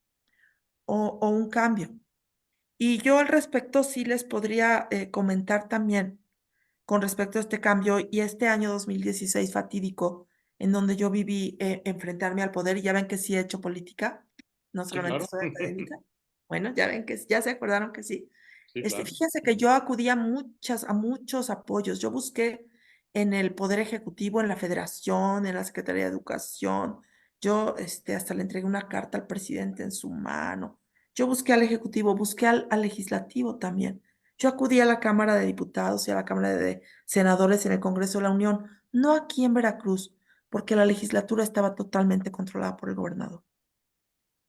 o un cambio. Y yo al respecto sí les podría comentar también con respecto a este cambio y este año 2016 fatídico en donde yo viví enfrentarme al poder y ya ven que sí he hecho política, no Sí, solamente claro. soy académica. Bueno, ya ven que ya se acordaron que sí. Sí, claro. Fíjense que yo acudí a muchos apoyos. Yo busqué en el Poder Ejecutivo, en la Federación, en la Secretaría de Educación. Yo hasta le entregué una carta al presidente en su mano. Yo busqué al Ejecutivo, busqué al Legislativo también. Yo acudí a la Cámara de Diputados y a la Cámara de Senadores en el Congreso de la Unión, no aquí en Veracruz, porque la legislatura estaba totalmente controlada por el gobernador.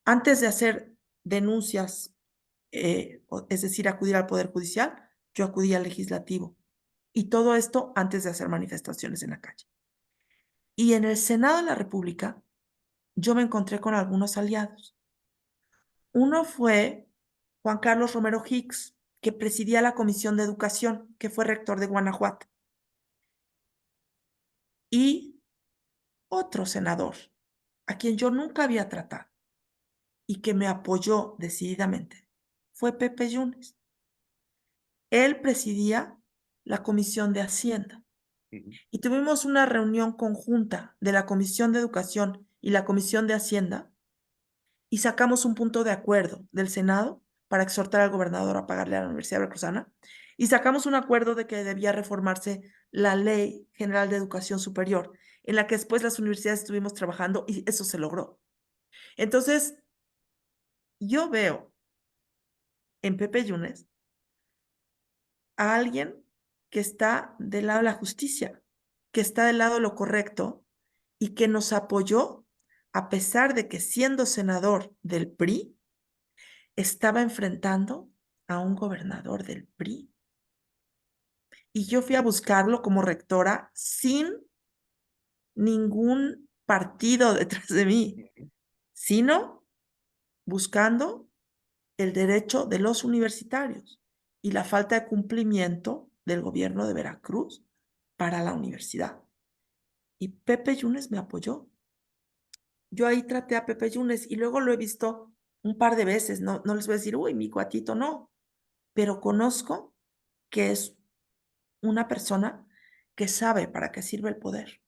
Antes de hacer denuncias, es decir, acudir al Poder Judicial, yo acudí al Legislativo. Y todo esto antes de hacer manifestaciones en la calle. Y en el Senado de la República, yo me encontré con algunos aliados. Uno fue Juan Carlos Romero Hicks, que presidía la Comisión de Educación, que fue rector de Guanajuato. Y otro senador, a quien yo nunca había tratado y que me apoyó decididamente, fue Pepe Yunes. Él presidía la Comisión de Hacienda y tuvimos una reunión conjunta de la Comisión de Educación y la Comisión de Hacienda y sacamos un punto de acuerdo del Senado para exhortar al gobernador a pagarle a la Universidad Veracruzana y sacamos un acuerdo de que debía reformarse la Ley General de Educación Superior, en la que después las universidades estuvimos trabajando y eso se logró. Entonces, yo veo en Pepe Yunes a alguien que está del lado de la justicia, que está del lado de lo correcto y que nos apoyó a pesar de que siendo senador del PRI, estaba enfrentando a un gobernador del PRI. Y yo fui a buscarlo como rectora sin ningún partido detrás de mí, sino buscando el derecho de los universitarios y la falta de cumplimiento del gobierno de Veracruz para la universidad. Y Pepe Yunes me apoyó. Yo ahí traté a Pepe Yunes y luego lo he visto un par de veces. No les voy a decir, uy, mi cuatito, no. Pero conozco que es una persona que sabe para qué sirve el poder.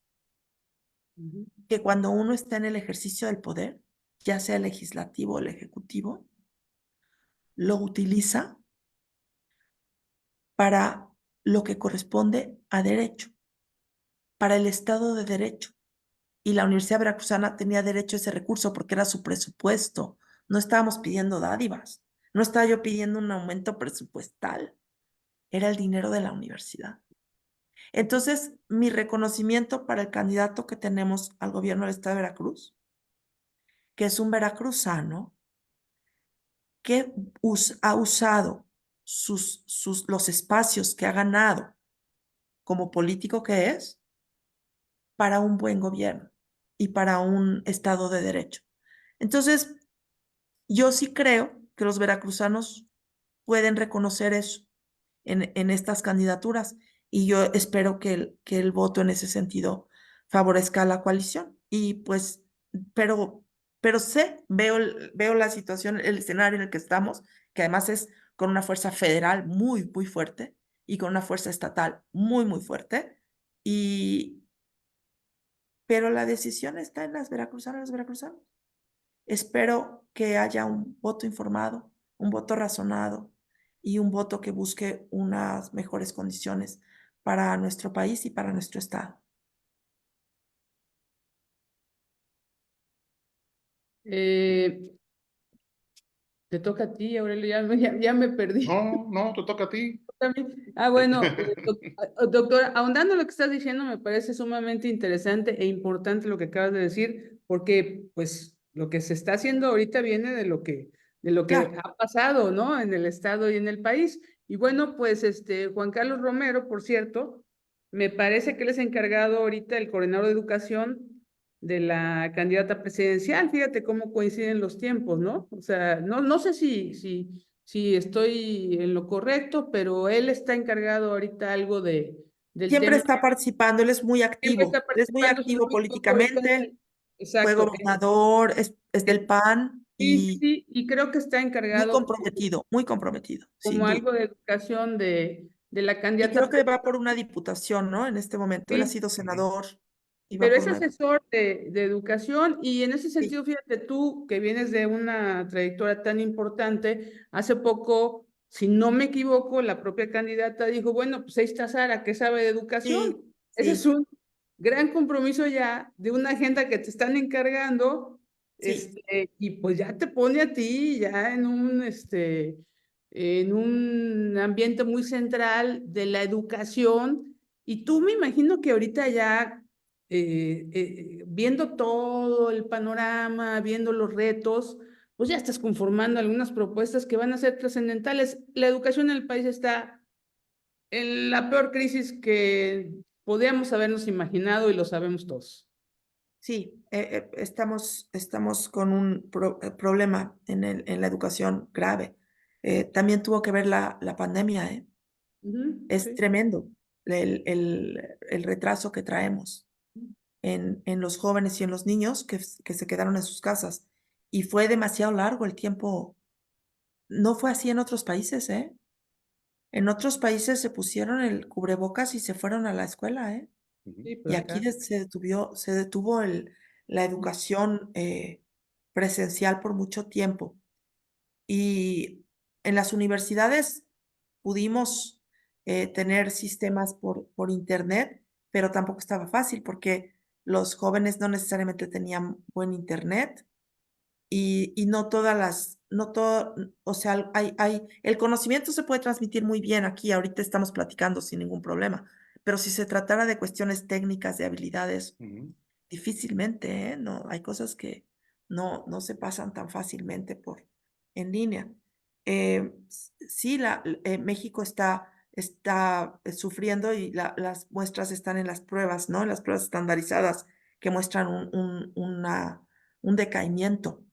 Que cuando uno está en el ejercicio del poder, ya sea el legislativo o el ejecutivo, lo utiliza para lo que corresponde a derecho. para el Estado de Derecho. Y la Universidad Veracruzana tenía derecho a ese recurso porque era su presupuesto. No estábamos pidiendo dádivas. No estaba yo pidiendo un aumento presupuestal. Era el dinero de la universidad. Entonces, mi reconocimiento para el candidato que tenemos al gobierno del Estado de Veracruz, que es un veracruzano que ha usado los espacios que ha ganado como político que es para un buen gobierno y para un Estado de Derecho. Entonces, yo sí creo que los veracruzanos pueden reconocer eso en estas candidaturas y yo espero que el voto en ese sentido favorezca a la coalición. Y pues, pero, pero veo la situación, el escenario en el que estamos, que además es con una fuerza federal muy, muy fuerte y con una fuerza estatal muy, muy fuerte. Y, pero la decisión está en las veracruzanas y los veracruzanos. Espero que haya un voto informado, un voto razonado y un voto que busque unas mejores condiciones para nuestro país y para nuestro estado. Eh, Te toca a ti, Aurelio, ya me perdí. No, no, te toca a ti. También. Bueno, doctora, ahondando en lo que estás diciendo, me parece sumamente interesante e importante lo que acabas de decir, porque pues lo que se está haciendo ahorita viene de lo que Claro, ha pasado, ¿no? En el estado y en el país. Y bueno, pues Juan Carlos Romero, por cierto, me parece que él es encargado ahorita, el coordinador de educación de la candidata presidencial. Fíjate cómo coinciden los tiempos, ¿no? O sea, no sé si estoy en lo correcto, pero él está encargado ahorita algo del siempre tema. está participando, Siempre está él es muy participando, si no activo me equivoco, ahorita políticamente, fue exacto. gobernador, es del PAN Sí, sí, y sí, y creo que está encargado muy comprometido, sin como duda. algo de educación de la Y creo candidata. que va por una diputación, ¿no? En este momento, él ha Sí, sido senador y va pero por es una. asesor de educación y en ese Sí, sentido, fíjate tú que vienes de una trayectoria tan importante, hace poco, si no me equivoco, la propia candidata dijo, bueno, pues ahí está Sara, que sabe de educación. sí, Ese es sí, un gran compromiso ya de una agenda que te están encargando, sí. y pues ya te pone a ti ya en un ambiente muy central de la educación. Y tú me imagino que ahorita ya viendo todo el panorama, viendo los retos, pues ya estás conformando algunas propuestas que van a ser trascendentales. La educación en el país está en la peor crisis que podíamos habernos imaginado y lo sabemos todos. Sí, estamos con un problema en la educación grave. También tuvo que ver la pandemia, ¿eh? Ujú, Es sí. tremendo el retraso que traemos en los jóvenes y en los niños que se quedaron en sus casas. Y fue demasiado largo el tiempo. No fue así en otros países, ¿eh? En otros países se pusieron el cubrebocas y se fueron a la escuela, ¿eh? Ujú. Y Sí, pero aquí acá. se detuvo la educación presencial por mucho tiempo. Y en las universidades pudimos tener sistemas por internet, pero tampoco estaba fácil porque los jóvenes no necesariamente tenían buen internet y no todas no todo, o sea, el conocimiento se puede transmitir muy bien aquí, ahorita estamos platicando sin ningún problema, pero si se tratara de cuestiones técnicas, de habilidades, Ujú. difícilmente, ¿eh? No, hay cosas que no se pasan tan fácilmente en línea. Sí, México está sufriendo y las muestras están en las pruebas, ¿no? En las pruebas estandarizadas que muestran un decaimiento.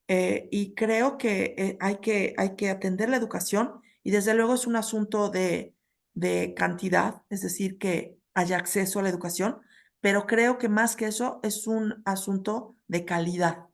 Y creo que hay que atender la educación y desde luego es un asunto de cantidad, es decir, que haya acceso a la educación, pero creo que más que eso es un asunto de calidad.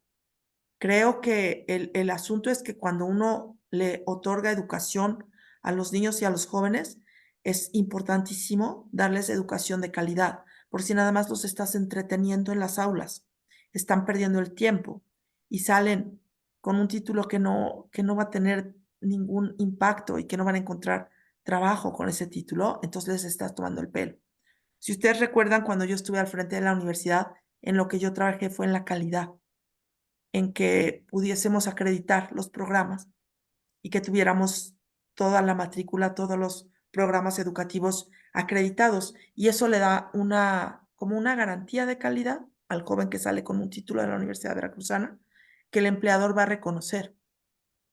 Creo que el asunto es que cuando uno le otorga educación a los niños y a los jóvenes, es importantísimo darles educación de calidad, por si nada más los estás entreteniendo en las aulas, están perdiendo el tiempo y salen con un título que no va a tener ningún impacto y que no van a encontrar trabajo con ese título, entonces les estás tomando el pelo. Si ustedes recuerdan, cuando yo estuve al frente de la universidad, en lo que yo trabajé fue en la calidad, en que pudiésemos acreditar los programas y que tuviéramos toda la matrícula, todos los programas educativos acreditados. Y eso le da como una garantía de calidad al joven que sale con un título de la Universidad Veracruzana, que el empleador va a reconocer.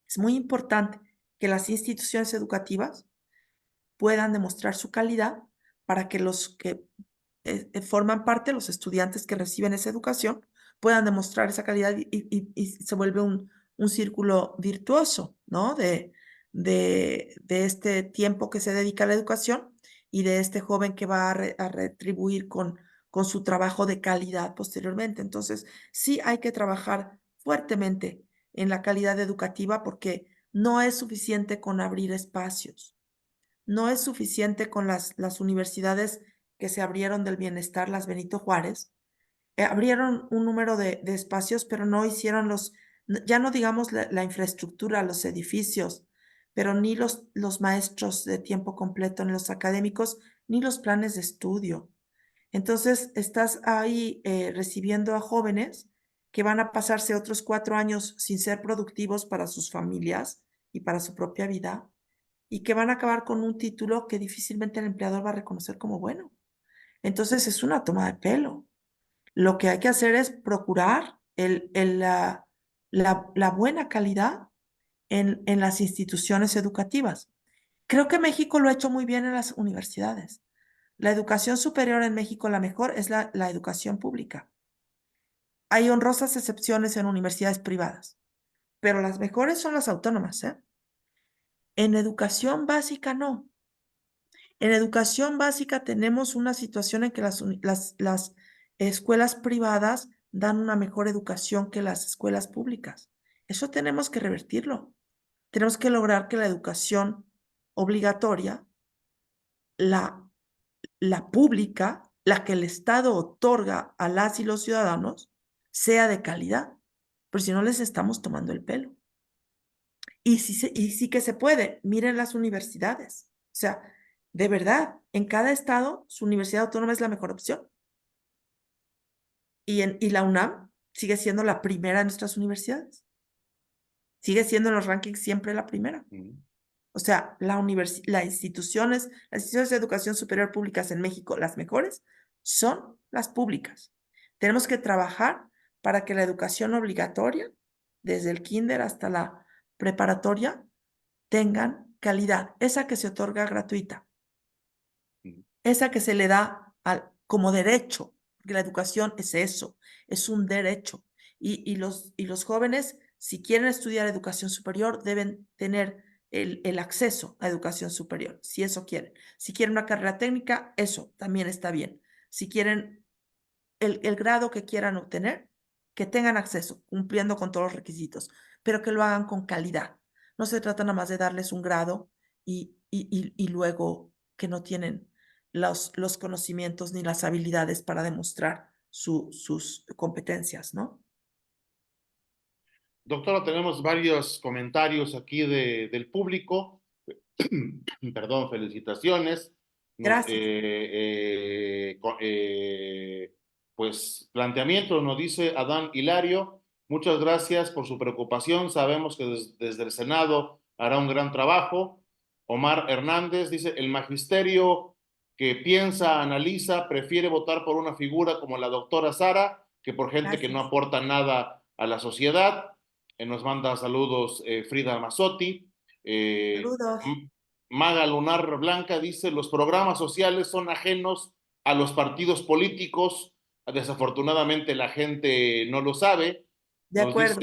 Es muy importante que las instituciones educativas puedan demostrar su calidad para que los que forman parte, los estudiantes que reciben esa educación, puedan demostrar esa calidad y se vuelve un círculo virtuoso, ¿no? De este tiempo que se dedica a la educación y de este joven que va a retribuir con su trabajo de calidad posteriormente. Entonces, sí hay que trabajar fuertemente en la calidad educativa porque no es suficiente con abrir espacios. No es suficiente con las universidades que se abrieron del bienestar, las Benito Juárez. Abrieron un número de espacios, pero no hicieron ya no digamos la infraestructura, los edificios, pero ni los maestros de tiempo completo, ni los académicos, ni los planes de estudio. Entonces, estás ahí recibiendo a jóvenes que van a pasarse otros 4 años sin ser productivos para sus familias y para su propia vida, y que van a acabar con un título que difícilmente el empleador va a reconocer como bueno. Entonces, es una toma de pelo. Lo que hay que hacer es procurar la buena calidad en las instituciones educativas. Creo que México lo ha hecho muy bien en las universidades. La educación superior en México, la mejor es la educación pública. Hay honrosas excepciones en universidades privadas, pero las mejores son las autónomas, ¿eh? En educación básica no. En educación básica tenemos una situación en que las escuelas privadas dan una mejor educación que las escuelas públicas. Eso tenemos que revertirlo. Tenemos que lograr que la educación obligatoria, la, la pública, la que el Estado otorga a las y los ciudadanos, sea de calidad. Pero si no, les estamos tomando el pelo. Y sí que se puede. Miren las universidades. O sea, de verdad, en cada estado, su universidad autónoma es la mejor opción. Y la UNAM sigue siendo la primera de nuestras universidades. Sigue siendo en los rankings siempre la primera. O sea, las instituciones de educación superior públicas en México, las mejores, son las públicas. Tenemos que trabajar para que la educación obligatoria, desde el kinder hasta la preparatoria, tengan calidad, esa que se otorga gratuita, esa que se le da como derecho, porque la educación es eso, es un derecho. Y los jóvenes, si quieren estudiar educación superior, deben tener el acceso a educación superior, si eso quieren. Si quieren una carrera técnica, eso también está bien. Si quieren el grado que quieran obtener, que tengan acceso, cumpliendo con todos los requisitos, pero que lo hagan con calidad. No se trata nada más de darles un grado y luego que no tienen los conocimientos ni las habilidades para demostrar sus competencias, ¿no? Doctora, tenemos varios comentarios aquí del público. Perdón, felicitaciones. Gracias. Pues planteamiento, nos dice Adán Hilario. Muchas gracias por su preocupación. Sabemos que desde el Senado hará un gran trabajo. Omar Hernández dice, el magisterio que piensa, analiza, prefiere votar por una figura como la doctora Sara que por gente que no Gracias. aporta nada a la sociedad. Nos manda saludos Frida Mazzotti. Saludos. Maga Lunar Blanca dice, los programas sociales son ajenos a los partidos políticos. Desafortunadamente la gente no lo sabe. De acuerdo.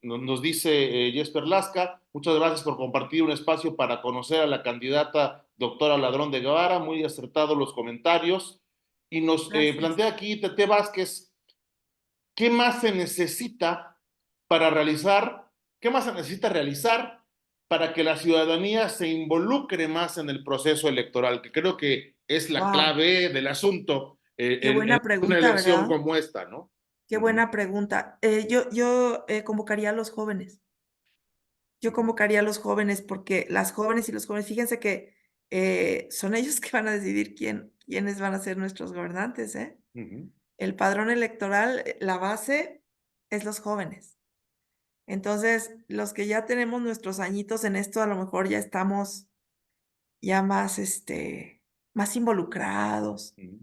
Nos dice Jesper Lasca, muchas gracias por compartir un espacio para conocer a la candidata doctora Ladrón de Guevara, muy acertados los comentarios. Y nos Gracias. plantea aquí Tete Vázquez, ¿qué más se necesita para realizar, qué más se necesita realizar para que la ciudadanía se involucre más en el proceso electoral? Que creo que es la Wow. clave del asunto Qué en buena una pregunta, elección ¿verdad? como esta, ¿no? Qué buena pregunta. Yo convocaría a los jóvenes. Yo convocaría a los jóvenes porque las jóvenes y los jóvenes, fíjense que son ellos que van a decidir quién quiénes van a ser nuestros gobernantes, ¿eh? Ujú. El padrón electoral, la base es los jóvenes. Entonces, los que ya tenemos nuestros añitos en esto, a lo mejor ya estamos ya más, más involucrados. Ujú.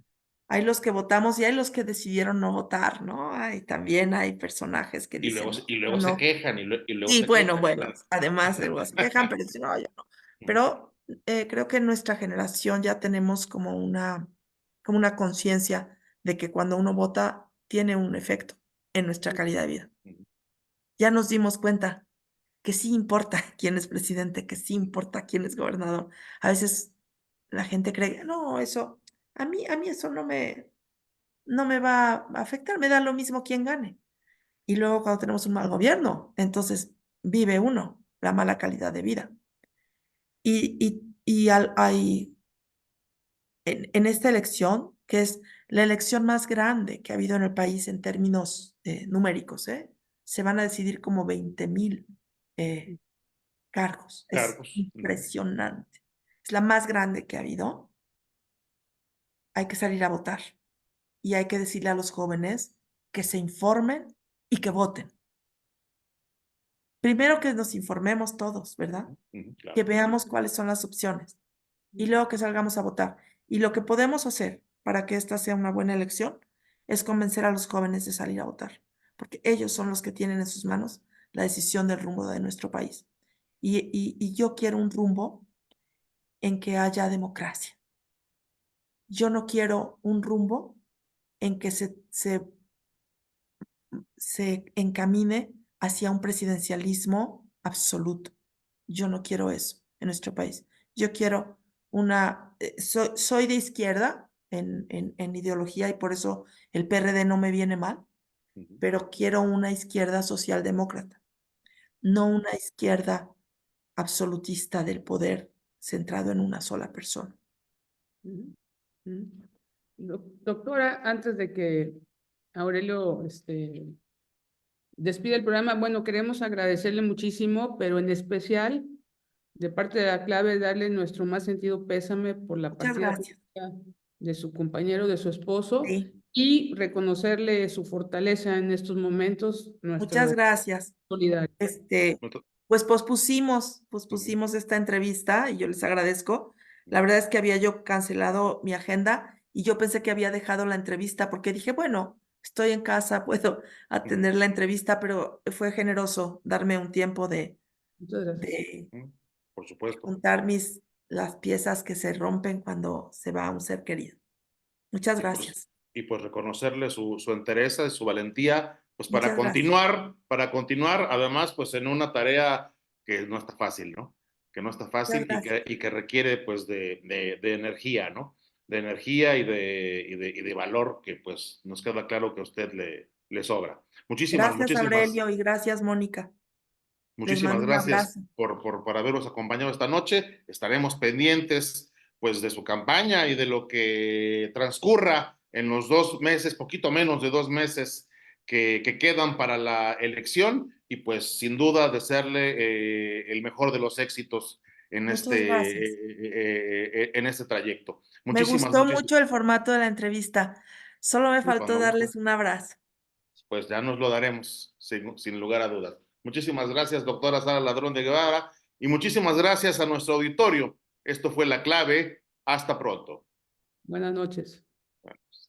Hay los que votamos y hay los que decidieron no votar, ¿no? También hay personajes que Y luego, dicen, no, y yo luego se no. quejan, y luego Sí, se bueno, quejan. bueno, además luego se quejan, pero dicen, no, yo no. Ujú. Pero creo que en nuestra generación ya tenemos como una conciencia de que cuando uno vota tiene un efecto en nuestra calidad de vida. Ujú. Ya nos dimos cuenta que sí importa quién es presidente, que sí importa quién es gobernador. A veces la gente cree, no, eso, a mí eso no me va a afectar, me da lo mismo quién gane. Y luego cuando tenemos un mal gobierno, entonces vive uno la mala calidad de vida. Hay, en esta elección, que es la elección más grande que ha habido en el país en términos numéricos, ¿eh? Se van a decidir como 20,000 cargos. Es Cargos. Ujú. impresionante. Es la más grande que ha habido. Hay que salir a votar y hay que decirle a los jóvenes que se informen y que voten. Primero que nos informemos todos, ¿verdad? Ujú. Que Claro. veamos cuáles son las opciones y luego que salgamos a votar. Y lo que podemos hacer para que esta sea una buena elección es convencer a los jóvenes de salir a votar, porque ellos son los que tienen en sus manos la decisión del rumbo de nuestro país. Y yo quiero un rumbo en que haya democracia. Yo no quiero un rumbo en que se encamine hacia un presidencialismo absoluto. Yo no quiero eso en nuestro país. Yo quiero soy de izquierda en ideología y por eso el PRD no me viene mal, Ujú. pero quiero una izquierda socialdemócrata, no una izquierda absolutista del poder centrado en una sola persona. Ujú, ujú. Doctora, antes de que Aurelio despide el programa, bueno, queremos agradecerle muchísimo, pero en especial de parte de la clave, darle nuestro más sentido pésame por la Muchas partida gracias. trágica de su compañero, de su esposo, Sí, y reconocerle su fortaleza en estos momentos, muchas nuestro gracias. solidario. Pues pospusimos Ujú. esta entrevista y yo les agradezco. La verdad es que había yo cancelado mi agenda y yo pensé que había dejado la entrevista porque dije, bueno, estoy en casa, puedo Ujú. atender la entrevista, pero fue generoso darme un tiempo Muchas gracias. de Ujú. Por supuesto. juntar las piezas que se rompen cuando se va un ser querido. Muchas Y gracias. pues reconocerle su entereza y su valentía, pues Muchas gracias. para continuar, además, pues en una tarea que no está fácil, ¿no? Que no está Muchas fácil gracias. y que requiere pues de energía, ¿no? De energía y de valor que pues nos queda claro que a usted le sobra. Gracias, Aurelio, y gracias, Mónica. Les Muchísimas mando un gracias abrazo. por habernos acompañado esta noche. Estaremos pendientes pues de su campaña y de lo que transcurra en los 2 meses, poquito menos de 2 meses que quedan para la elección y pues sin duda desearle el mejor de los éxitos Muchas gracias. en este trayecto. Me Muchísimas, gustó muchísimas. mucho el formato de la entrevista. Solo me faltó Cuando guste, darles un abrazo. pues ya nos lo daremos, sin lugar a dudas. Muchísimas gracias, doctora Sara Ladrón de Guevara, y muchísimas gracias a nuestro auditorio. Esto fue La Clave. Hasta pronto. Buenas noches. Bueno, pues.